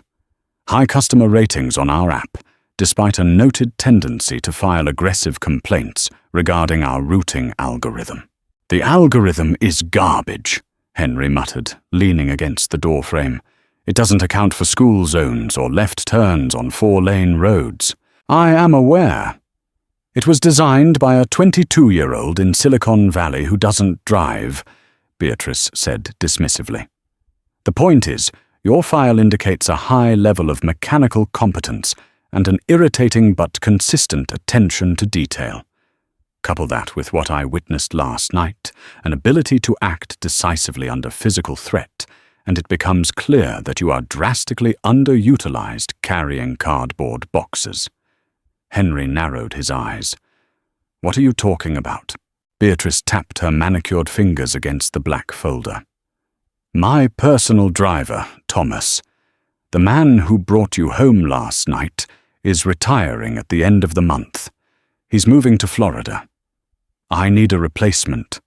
High customer ratings on our app, despite a noted tendency to file aggressive complaints regarding our routing algorithm. The algorithm is garbage, Henry muttered, leaning against the doorframe. It doesn't account for school zones or left turns on 4-lane roads. I am aware. It was designed by a 22-year-old in Silicon Valley who doesn't drive, Beatrice said dismissively. The point is, your file indicates a high level of mechanical competence and an irritating but consistent attention to detail. Couple that with what I witnessed last night, an ability to act decisively under physical threat, and it becomes clear that you are drastically underutilized carrying cardboard boxes. Henry narrowed his eyes. What are you talking about? Beatrice tapped her manicured fingers against the black folder. My personal driver, Thomas. The man who brought you home last night is retiring at the end of the month. He's moving to Florida. I need a replacement.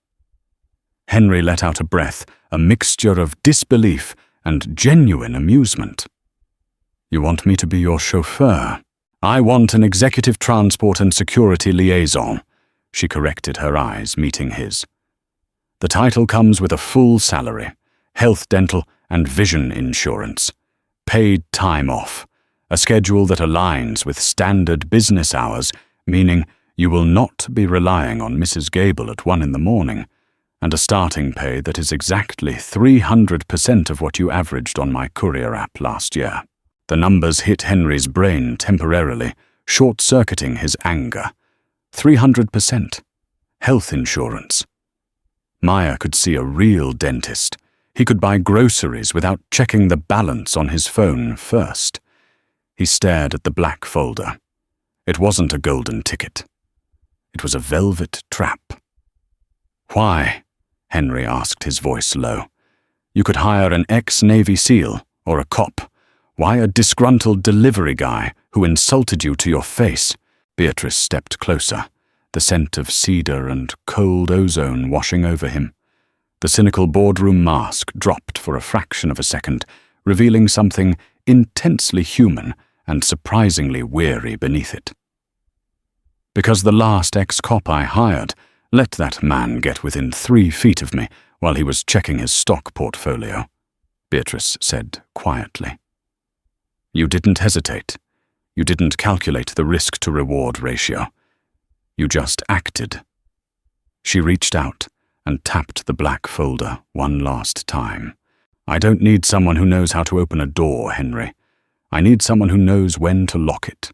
Henry let out a breath, a mixture of disbelief and genuine amusement. You want me to be your chauffeur? I want an executive transport and security liaison, she corrected, her eyes meeting his. The title comes with a full salary, health, dental, and vision insurance, paid time off, a schedule that aligns with standard business hours, meaning you will not be relying on Mrs. Gable at 1 a.m, and a starting pay that is exactly 300% of what you averaged on my courier app last year. The numbers hit Henry's brain temporarily, short-circuiting his anger. 300%. Health insurance. Maya could see a real dentist. He could buy groceries without checking the balance on his phone first. He stared at the black folder. It wasn't a golden ticket. It was a velvet trap. Why? Henry asked, his voice low. You could hire an ex-Navy SEAL or a cop. Why a disgruntled delivery guy who insulted you to your face? Beatrice stepped closer, the scent of cedar and cold ozone washing over him. The cynical boardroom mask dropped for a fraction of a second, revealing something intensely human and surprisingly weary beneath it. Because the last ex-cop I hired let that man get within 3 feet of me while he was checking his stock portfolio. Beatrice said quietly. You didn't hesitate. You didn't calculate the risk-to-reward ratio. You just acted. She reached out and tapped the black folder one last time. I don't need someone who knows how to open a door, Henry. I need someone who knows when to lock it.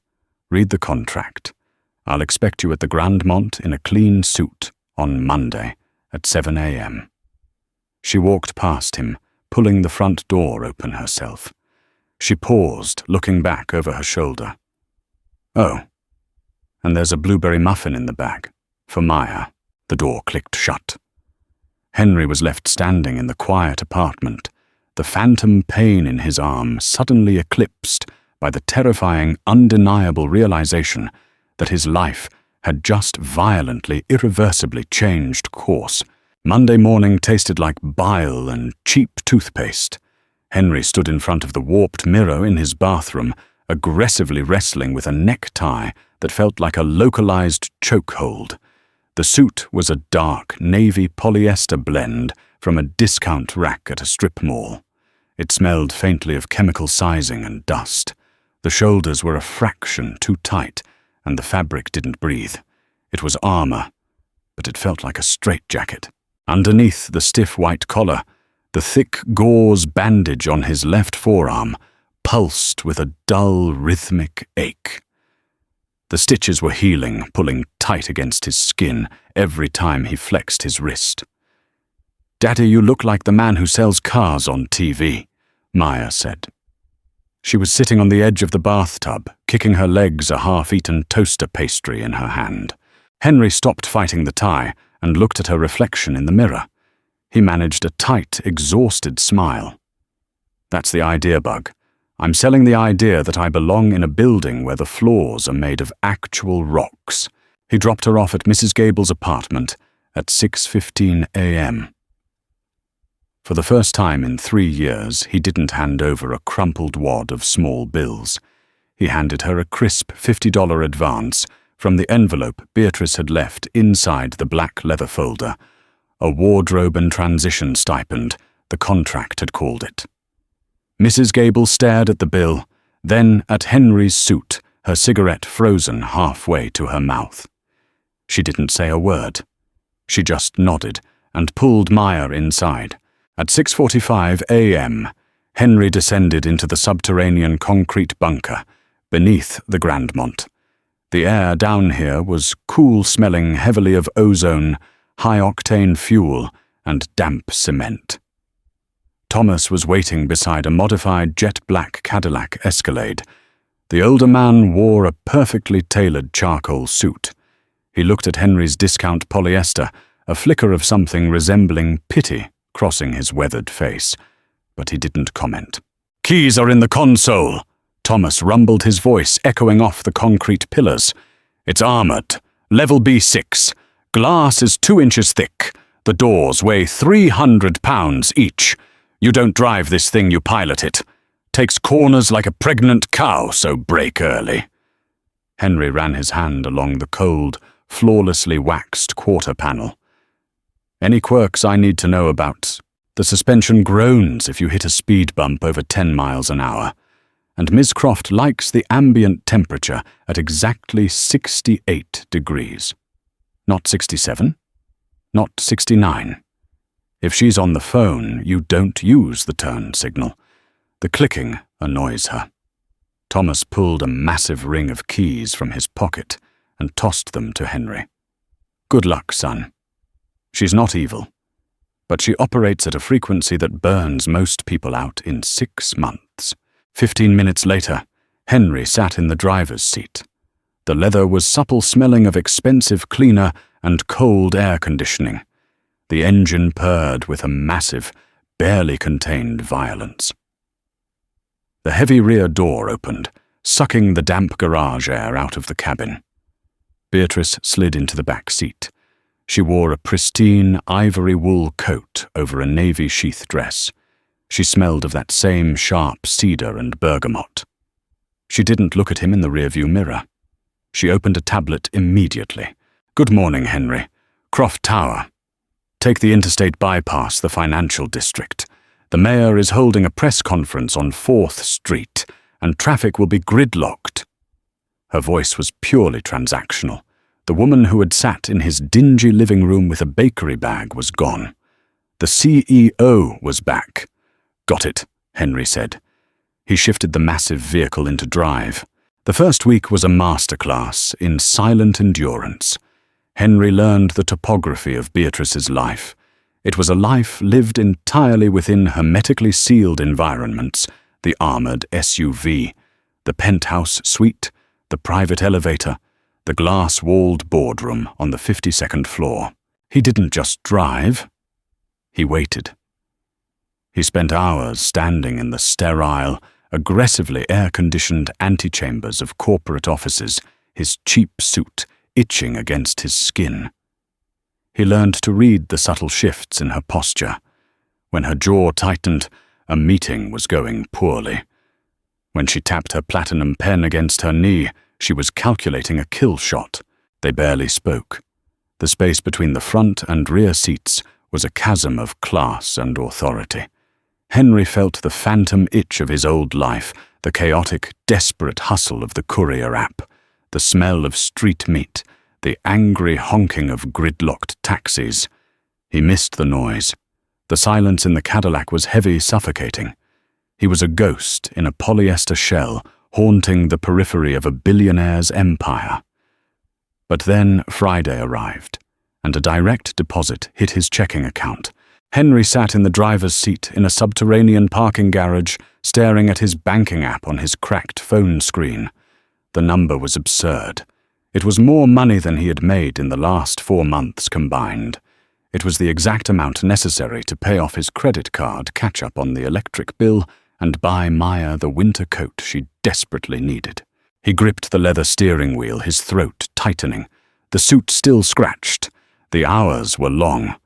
Read the contract. I'll expect you at the Grandmont in a clean suit on Monday at 7 a.m. She walked past him, pulling the front door open herself. She paused, looking back over her shoulder. Oh, and there's a blueberry muffin in the bag. For Maya. The door clicked shut. Henry was left standing in the quiet apartment, the phantom pain in his arm suddenly eclipsed by the terrifying, undeniable realization that his life had just violently, irreversibly changed course. Monday morning tasted like bile and cheap toothpaste. Henry stood in front of the warped mirror in his bathroom, aggressively wrestling with a necktie that felt like a localized chokehold. The suit was a dark, navy polyester blend from a discount rack at a strip mall. It smelled faintly of chemical sizing and dust. The shoulders were a fraction too tight, and the fabric didn't breathe. It was armor, but it felt like a straitjacket. Underneath the stiff white collar, the thick gauze bandage on his left forearm pulsed with a dull, rhythmic ache. The stitches were healing, pulling tight against his skin every time he flexed his wrist. "Daddy, you look like the man who sells cars on TV," Maya said. She was sitting on the edge of the bathtub, kicking her legs a half-eaten toaster pastry in her hand. Henry stopped fighting the tie and looked at her reflection in the mirror. He managed a tight, exhausted smile. "That's the idea, Bug. I'm selling the idea that I belong in a building where the floors are made of actual rocks." He dropped her off at Mrs. Gable's apartment at 6:15 a.m. For the first time in 3 years, he didn't hand over a crumpled wad of small bills. He handed her a crisp $50 advance from the envelope Beatrice had left inside the black leather folder. A wardrobe and transition stipend, the contract had called it. Mrs. Gable stared at the bill, then at Henry's suit, her cigarette frozen halfway to her mouth. She didn't say a word. She just nodded and pulled Maya inside. At 6:45 a.m., Henry descended into the subterranean concrete bunker beneath the Grandmont. The air down here was cool, smelling heavily of ozone, high-octane fuel, and damp cement. Thomas was waiting beside a modified jet-black Cadillac Escalade. The older man wore a perfectly tailored charcoal suit. He looked at Henry's discount polyester, a flicker of something resembling pity crossing his weathered face, but he didn't comment. "Keys are in the console," Thomas rumbled, his voice echoing off the concrete pillars. "It's armored. Level B6. Glass is 2 inches thick. The doors weigh 300 pounds each. You don't drive this thing, you pilot it. Takes corners like a pregnant cow, so brake early." Henry ran his hand along the cold, flawlessly waxed quarter panel. "Any quirks I need to know about? The suspension groans if you hit a speed bump over 10 miles an hour. And Ms. Croft likes the ambient temperature at exactly 68 degrees. Not 67, not 69. If she's on the phone, you don't use the turn signal. The clicking annoys her." Thomas pulled a massive ring of keys from his pocket and tossed them to Henry. "Good luck, son. She's not evil, but she operates at a frequency that burns most people out in 6 months. 15 minutes later, Henry sat in the driver's seat. The leather was supple, smelling of expensive cleaner and cold air conditioning. The engine purred with a massive, barely contained violence. The heavy rear door opened, sucking the damp garage air out of the cabin. Beatrice slid into the back seat. She wore a pristine ivory wool coat over a navy sheath dress. She smelled of that same sharp cedar and bergamot. She didn't look at him in the rearview mirror. She opened a tablet immediately. "Good morning, Henry. Croft Tower. Take the interstate bypass, the financial district. The mayor is holding a press conference on 4th Street, and traffic will be gridlocked." Her voice was purely transactional. The woman who had sat in his dingy living room with a bakery bag was gone. The CEO was back. "Got it," Henry said. He shifted the massive vehicle into drive. The first week was a masterclass in silent endurance. Henry learned the topography of Beatrice's life. It was a life lived entirely within hermetically sealed environments: the armored SUV, the penthouse suite, the private elevator, the glass-walled boardroom on the 52nd floor. He didn't just drive. He waited. He spent hours standing in the sterile, aggressively air-conditioned antechambers of corporate offices, his cheap suit itching against his skin. He learned to read the subtle shifts in her posture. When her jaw tightened, a meeting was going poorly. When she tapped her platinum pen against her knee, she was calculating a kill shot. They barely spoke. The space between the front and rear seats was a chasm of class and authority. Henry felt the phantom itch of his old life, the chaotic, desperate hustle of the courier app, the smell of street meat, the angry honking of gridlocked taxis. He missed the noise. The silence in the Cadillac was heavy, suffocating. He was a ghost in a polyester shell, haunting the periphery of a billionaire's empire. But then Friday arrived, and a direct deposit hit his checking account. Henry sat in the driver's seat in a subterranean parking garage, staring at his banking app on his cracked phone screen. The number was absurd. It was more money than he had made in the last 4 months combined. It was the exact amount necessary to pay off his credit card, catch up on the electric bill, and buy Maya the winter coat she desperately needed. He gripped the leather steering wheel, his throat tightening. The suit still scratched. The hours were long.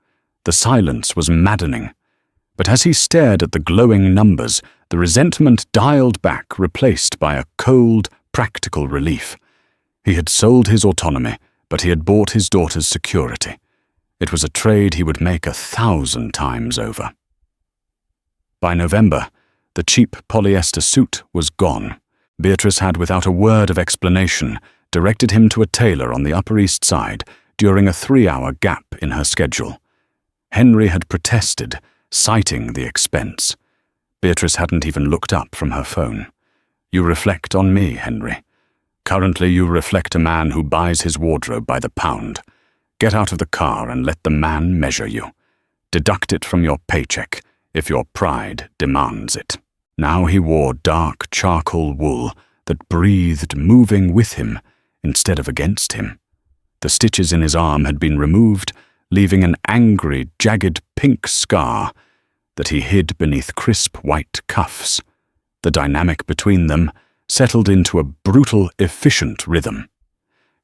The silence was maddening. But as he stared at the glowing numbers, the resentment dialed back, replaced by a cold, practical relief. He had sold his autonomy, but he had bought his daughter's security. It was a trade he would make 1,000 times over. By November, the cheap polyester suit was gone. Beatrice had, without a word of explanation, directed him to a tailor on the Upper East Side during a 3-hour gap in her schedule. Henry had protested, citing the expense. Beatrice hadn't even looked up from her phone. "You reflect on me, Henry. Currently you reflect a man who buys his wardrobe by the pound. Get out of the car and let the man measure you. Deduct it from your paycheck, if your pride demands it." Now he wore dark charcoal wool that breathed, moving with him instead of against him. The stitches in his arm had been removed, leaving an angry, jagged pink scar that he hid beneath crisp white cuffs. The dynamic between them settled into a brutal, efficient rhythm.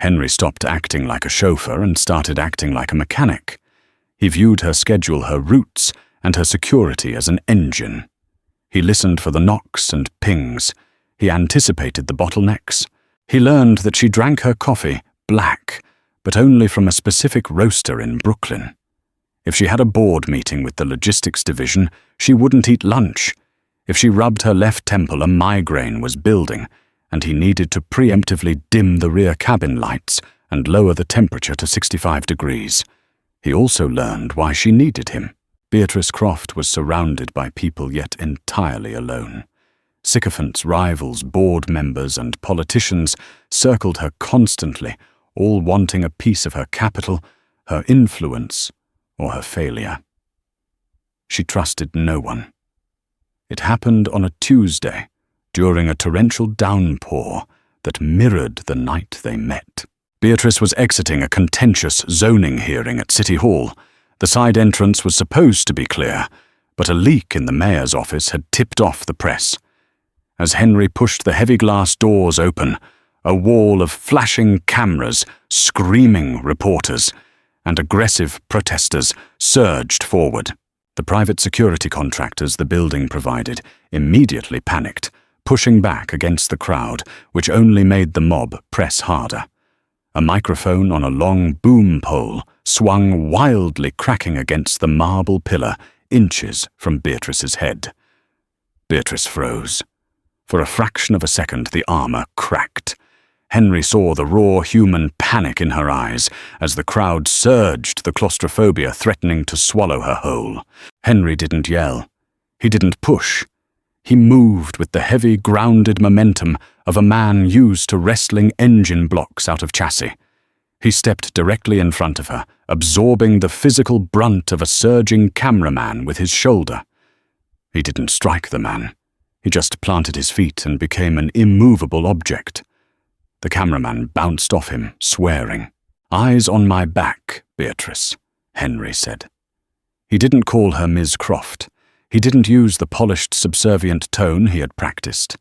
Henry stopped acting like a chauffeur and started acting like a mechanic. He viewed her schedule, her routes, and her security as an engine. He listened for the knocks and pings. He anticipated the bottlenecks. He learned that she drank her coffee black, but only from a specific roaster in Brooklyn. If she had a board meeting with the logistics division, she wouldn't eat lunch. If she rubbed her left temple, a migraine was building, and he needed to preemptively dim the rear cabin lights and lower the temperature to 65 degrees. He also learned why she needed him. Beatrice Croft was surrounded by people yet entirely alone. Sycophants, rivals, board members, and politicians circled her constantly, all wanting a piece of her capital, her influence, or her failure. She trusted no one. It happened on a Tuesday, during a torrential downpour that mirrored the night they met. Beatrice was exiting a contentious zoning hearing at City Hall. The side entrance was supposed to be clear, but a leak in the mayor's office had tipped off the press. As Henry pushed the heavy glass doors open, a wall of flashing cameras, screaming reporters, and aggressive protesters surged forward. The private security contractors the building provided immediately panicked, pushing back against the crowd, which only made the mob press harder. A microphone on a long boom pole swung wildly, cracking against the marble pillar, inches from Beatrice's head. Beatrice froze. For a fraction of a second, the armor cracked. Henry saw the raw human panic in her eyes as the crowd surged, the claustrophobia threatening to swallow her whole. Henry didn't yell. He didn't push. He moved with the heavy, grounded momentum of a man used to wrestling engine blocks out of chassis. He stepped directly in front of her, absorbing the physical brunt of a surging cameraman with his shoulder. He didn't strike the man. He just planted his feet and became an immovable object. The cameraman bounced off him, swearing. "Eyes on my back, Beatrice," Henry said. He didn't call her Ms. Croft. He didn't use the polished, subservient tone he had practiced.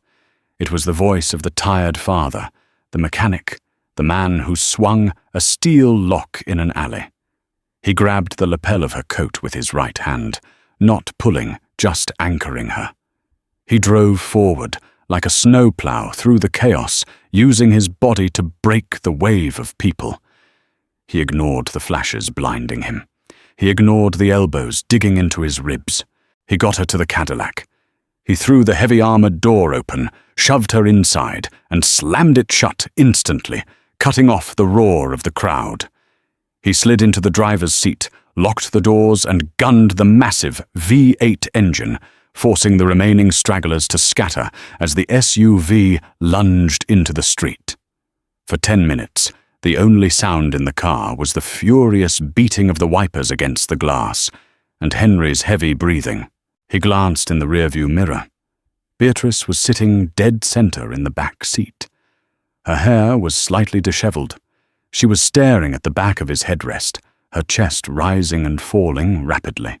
It was the voice of the tired father, the mechanic, the man who swung a steel lock in an alley. He grabbed the lapel of her coat with his right hand, not pulling, just anchoring her. He drove forward, like a snowplow through the chaos, using his body to break the wave of people. He ignored the flashes blinding him. He ignored the elbows digging into his ribs. He got her to the Cadillac. He threw the heavy armored door open, shoved her inside, and slammed it shut instantly, cutting off the roar of the crowd. He slid into the driver's seat, locked the doors, and gunned the massive V8 engine, forcing the remaining stragglers to scatter as the SUV lunged into the street. For 10 minutes, the only sound in the car was the furious beating of the wipers against the glass, and Henry's heavy breathing. He glanced in the rearview mirror. Beatrice was sitting dead center in the back seat. Her hair was slightly disheveled. She was staring at the back of his headrest, her chest rising and falling rapidly.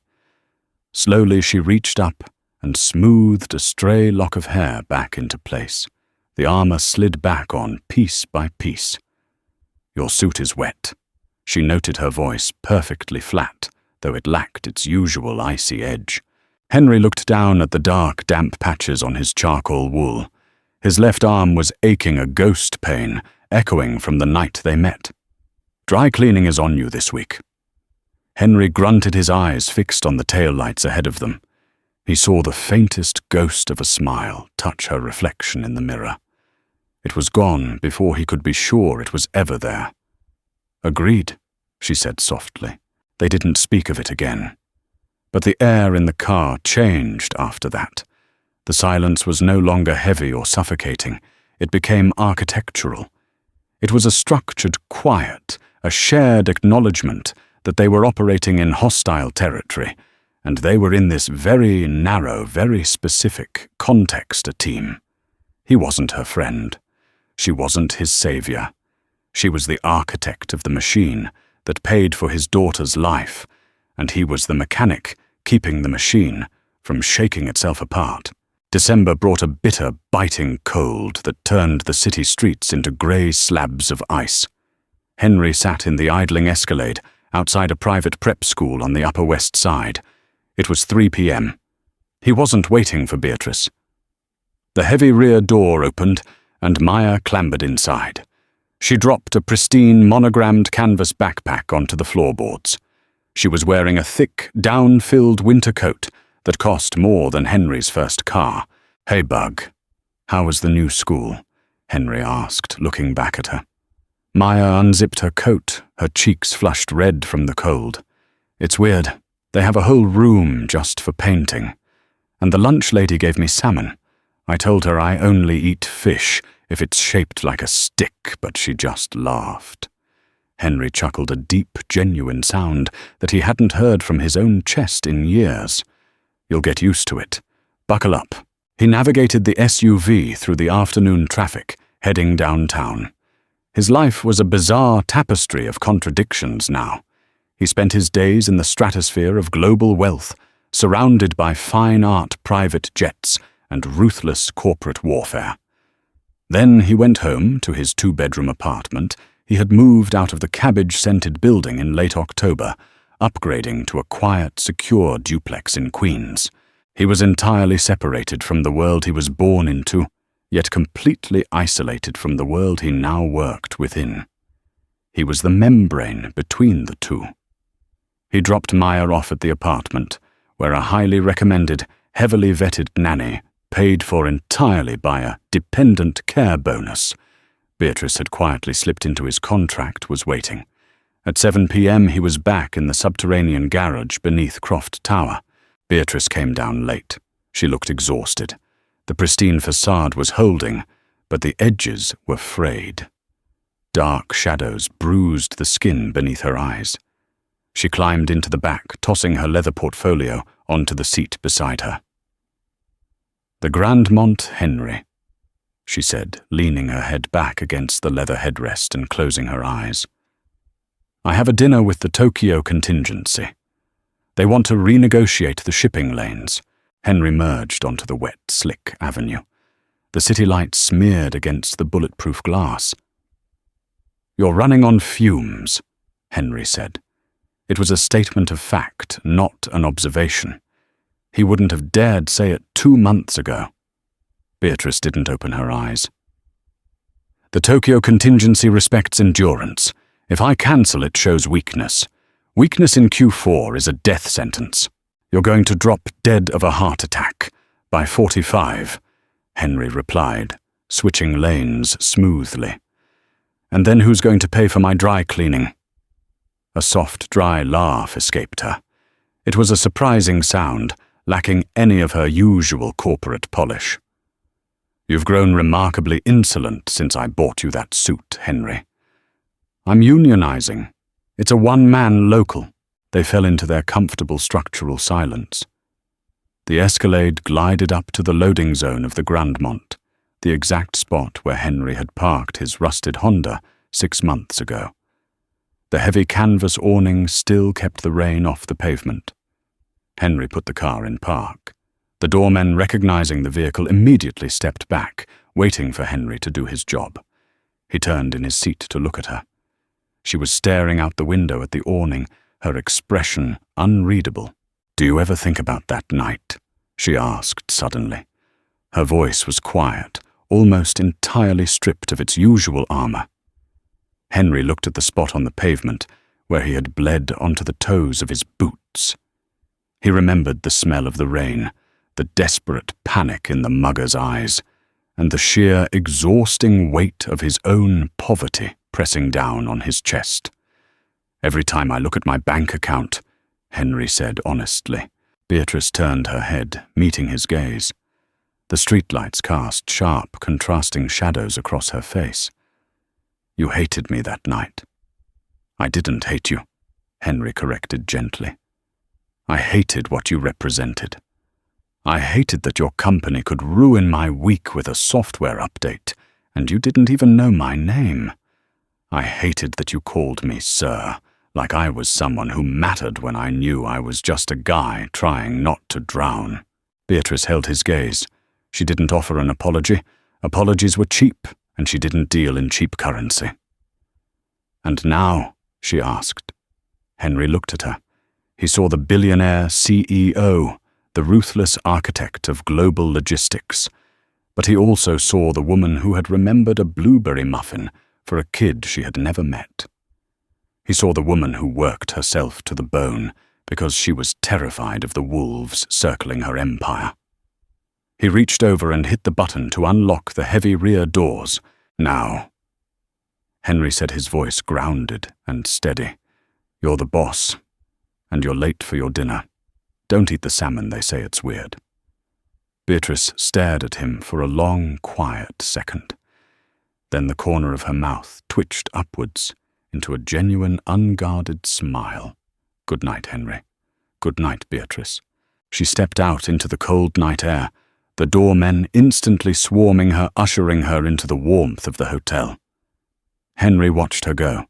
Slowly she reached up and smoothed a stray lock of hair back into place. The armor slid back on piece by piece. "Your suit is wet." She noted her voice perfectly flat, though it lacked its usual icy edge. Henry looked down at the dark, damp patches on his charcoal wool. His left arm was aching a ghost pain, echoing from the night they met. "Dry cleaning is on you this week." Henry grunted, his eyes fixed on the taillights ahead of them. He saw the faintest ghost of a smile touch her reflection in the mirror. It was gone before he could be sure it was ever there. "Agreed," she said softly. They didn't speak of it again. But the air in the car changed after that. The silence was no longer heavy or suffocating. It became architectural. It was a structured quiet, a shared acknowledgement that they were operating in hostile territory, and they were in this very narrow, very specific context a team. He wasn't her friend. She wasn't his savior. She was the architect of the machine that paid for his daughter's life, and he was the mechanic keeping the machine from shaking itself apart. December brought a bitter, biting cold that turned the city streets into grey slabs of ice. Henry sat in the idling Escalade outside a private prep school on the Upper West Side. It was 3 p.m. He wasn't waiting for Beatrice. The heavy rear door opened, and Maya clambered inside. She dropped a pristine, monogrammed canvas backpack onto the floorboards. She was wearing a thick, down-filled winter coat that cost more than Henry's first car. "Hey, Bug, how was the new school?" Henry asked, looking back at her. Maya unzipped her coat, her cheeks flushed red from the cold. "It's weird. They have a whole room just for painting. And the lunch lady gave me salmon. I told her I only eat fish if it's shaped like a stick, but she just laughed." Henry chuckled, a deep, genuine sound that he hadn't heard from his own chest in years. "You'll get used to it. Buckle up." He navigated the SUV through the afternoon traffic, heading downtown. His life was a bizarre tapestry of contradictions now. He spent his days in the stratosphere of global wealth, surrounded by fine art private jets and ruthless corporate warfare. Then he went home to his 2-bedroom apartment. He had moved out of the cabbage-scented building in late October, upgrading to a quiet, secure duplex in Queens. He was entirely separated from the world he was born into, yet completely isolated from the world he now worked within. He was the membrane between the two. He dropped Maya off at the apartment, where a highly recommended, heavily vetted nanny, paid for entirely by a dependent care bonus, Beatrice had quietly slipped into his contract, was waiting. At 7 p.m. he was back in the subterranean garage beneath Croft Tower. Beatrice came down late. She looked exhausted. The pristine facade was holding, but the edges were frayed. Dark shadows bruised the skin beneath her eyes. She climbed into the back, tossing her leather portfolio onto the seat beside her. "The Grandmont Henry," she said, leaning her head back against the leather headrest and closing her eyes. "I have a dinner with the Tokyo contingency. They want to renegotiate the shipping lanes." Henry merged onto the wet, slick avenue. The city lights smeared against the bulletproof glass. "You're running on fumes," Henry said. It was a statement of fact, not an observation. He wouldn't have dared say it 2 months ago. Beatrice didn't open her eyes. "The Tokyo contingency respects endurance. If I cancel, it shows weakness. Weakness in Q4 is a death sentence. You're going to drop dead of a heart attack by 45, Henry replied, switching lanes smoothly. "And then who's going to pay for my dry cleaning?" A soft, dry laugh escaped her. It was a surprising sound, lacking any of her usual corporate polish. "You've grown remarkably insolent since I bought you that suit, Henry." "I'm unionizing. It's a one-man local." They fell into their comfortable structural silence. The Escalade glided up to the loading zone of the Grandmont, the exact spot where Henry had parked his rusted Honda 6 months ago. The heavy canvas awning still kept the rain off the pavement. Henry put the car in park. The doormen, recognizing the vehicle, immediately stepped back, waiting for Henry to do his job. He turned in his seat to look at her. She was staring out the window at the awning, her expression unreadable. "Do you ever think about that night?" she asked suddenly. Her voice was quiet, almost entirely stripped of its usual armor. Henry looked at the spot on the pavement where he had bled onto the toes of his boots. He remembered the smell of the rain, the desperate panic in the mugger's eyes, and the sheer, exhausting weight of his own poverty pressing down on his chest. "Every time I look at my bank account," Henry said honestly. Beatrice turned her head, meeting his gaze. The streetlights cast sharp, contrasting shadows across her face. "You hated me that night." "I didn't hate you," Henry corrected gently. "I hated what you represented. I hated that your company could ruin my week with a software update, and you didn't even know my name. I hated that you called me sir, like I was someone who mattered when I knew I was just a guy trying not to drown." Beatrice held his gaze. She didn't offer an apology. Apologies were cheap, and she didn't deal in cheap currency. "And now?" she asked. Henry looked at her. He saw the billionaire CEO, the ruthless architect of global logistics. But he also saw the woman who had remembered a blueberry muffin for a kid she had never met. He saw the woman who worked herself to the bone because she was terrified of the wolves circling her empire. He reached over and hit the button to unlock the heavy rear doors. "Now," Henry said, his voice grounded and steady. "You're the boss, and you're late for your dinner. Don't eat the salmon, they say it's weird." Beatrice stared at him for a long, quiet second. Then the corner of her mouth twitched upwards into a genuine, unguarded smile. "Good night, Henry. Good night, Beatrice." She stepped out into the cold night air, the doormen instantly swarming her, ushering her into the warmth of the hotel. Henry watched her go.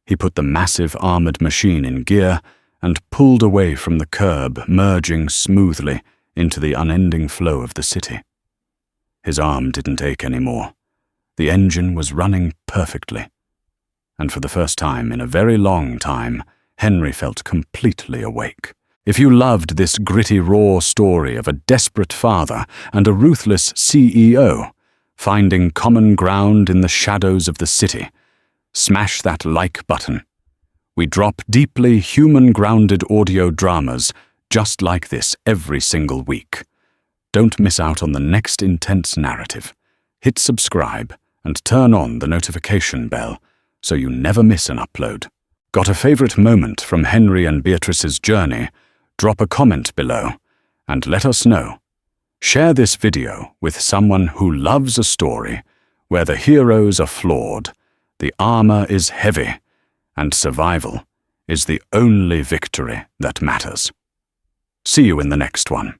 He put the massive armored machine in gear and pulled away from the curb, merging smoothly into the unending flow of the city. His arm didn't ache anymore. The engine was running perfectly. And for the first time in a very long time, Henry felt completely awake. If you loved this gritty, raw story of a desperate father and a ruthless CEO finding common ground in the shadows of the city, smash that like button. We drop deeply human-grounded audio dramas just like this every single week. Don't miss out on the next intense narrative. Hit subscribe and turn on the notification bell so you never miss an upload. Got a favorite moment from Henry and Beatrice's journey? Drop a comment below and let us know. Share this video with someone who loves a story where the heroes are flawed, the armor is heavy, and survival is the only victory that matters. See you in the next one.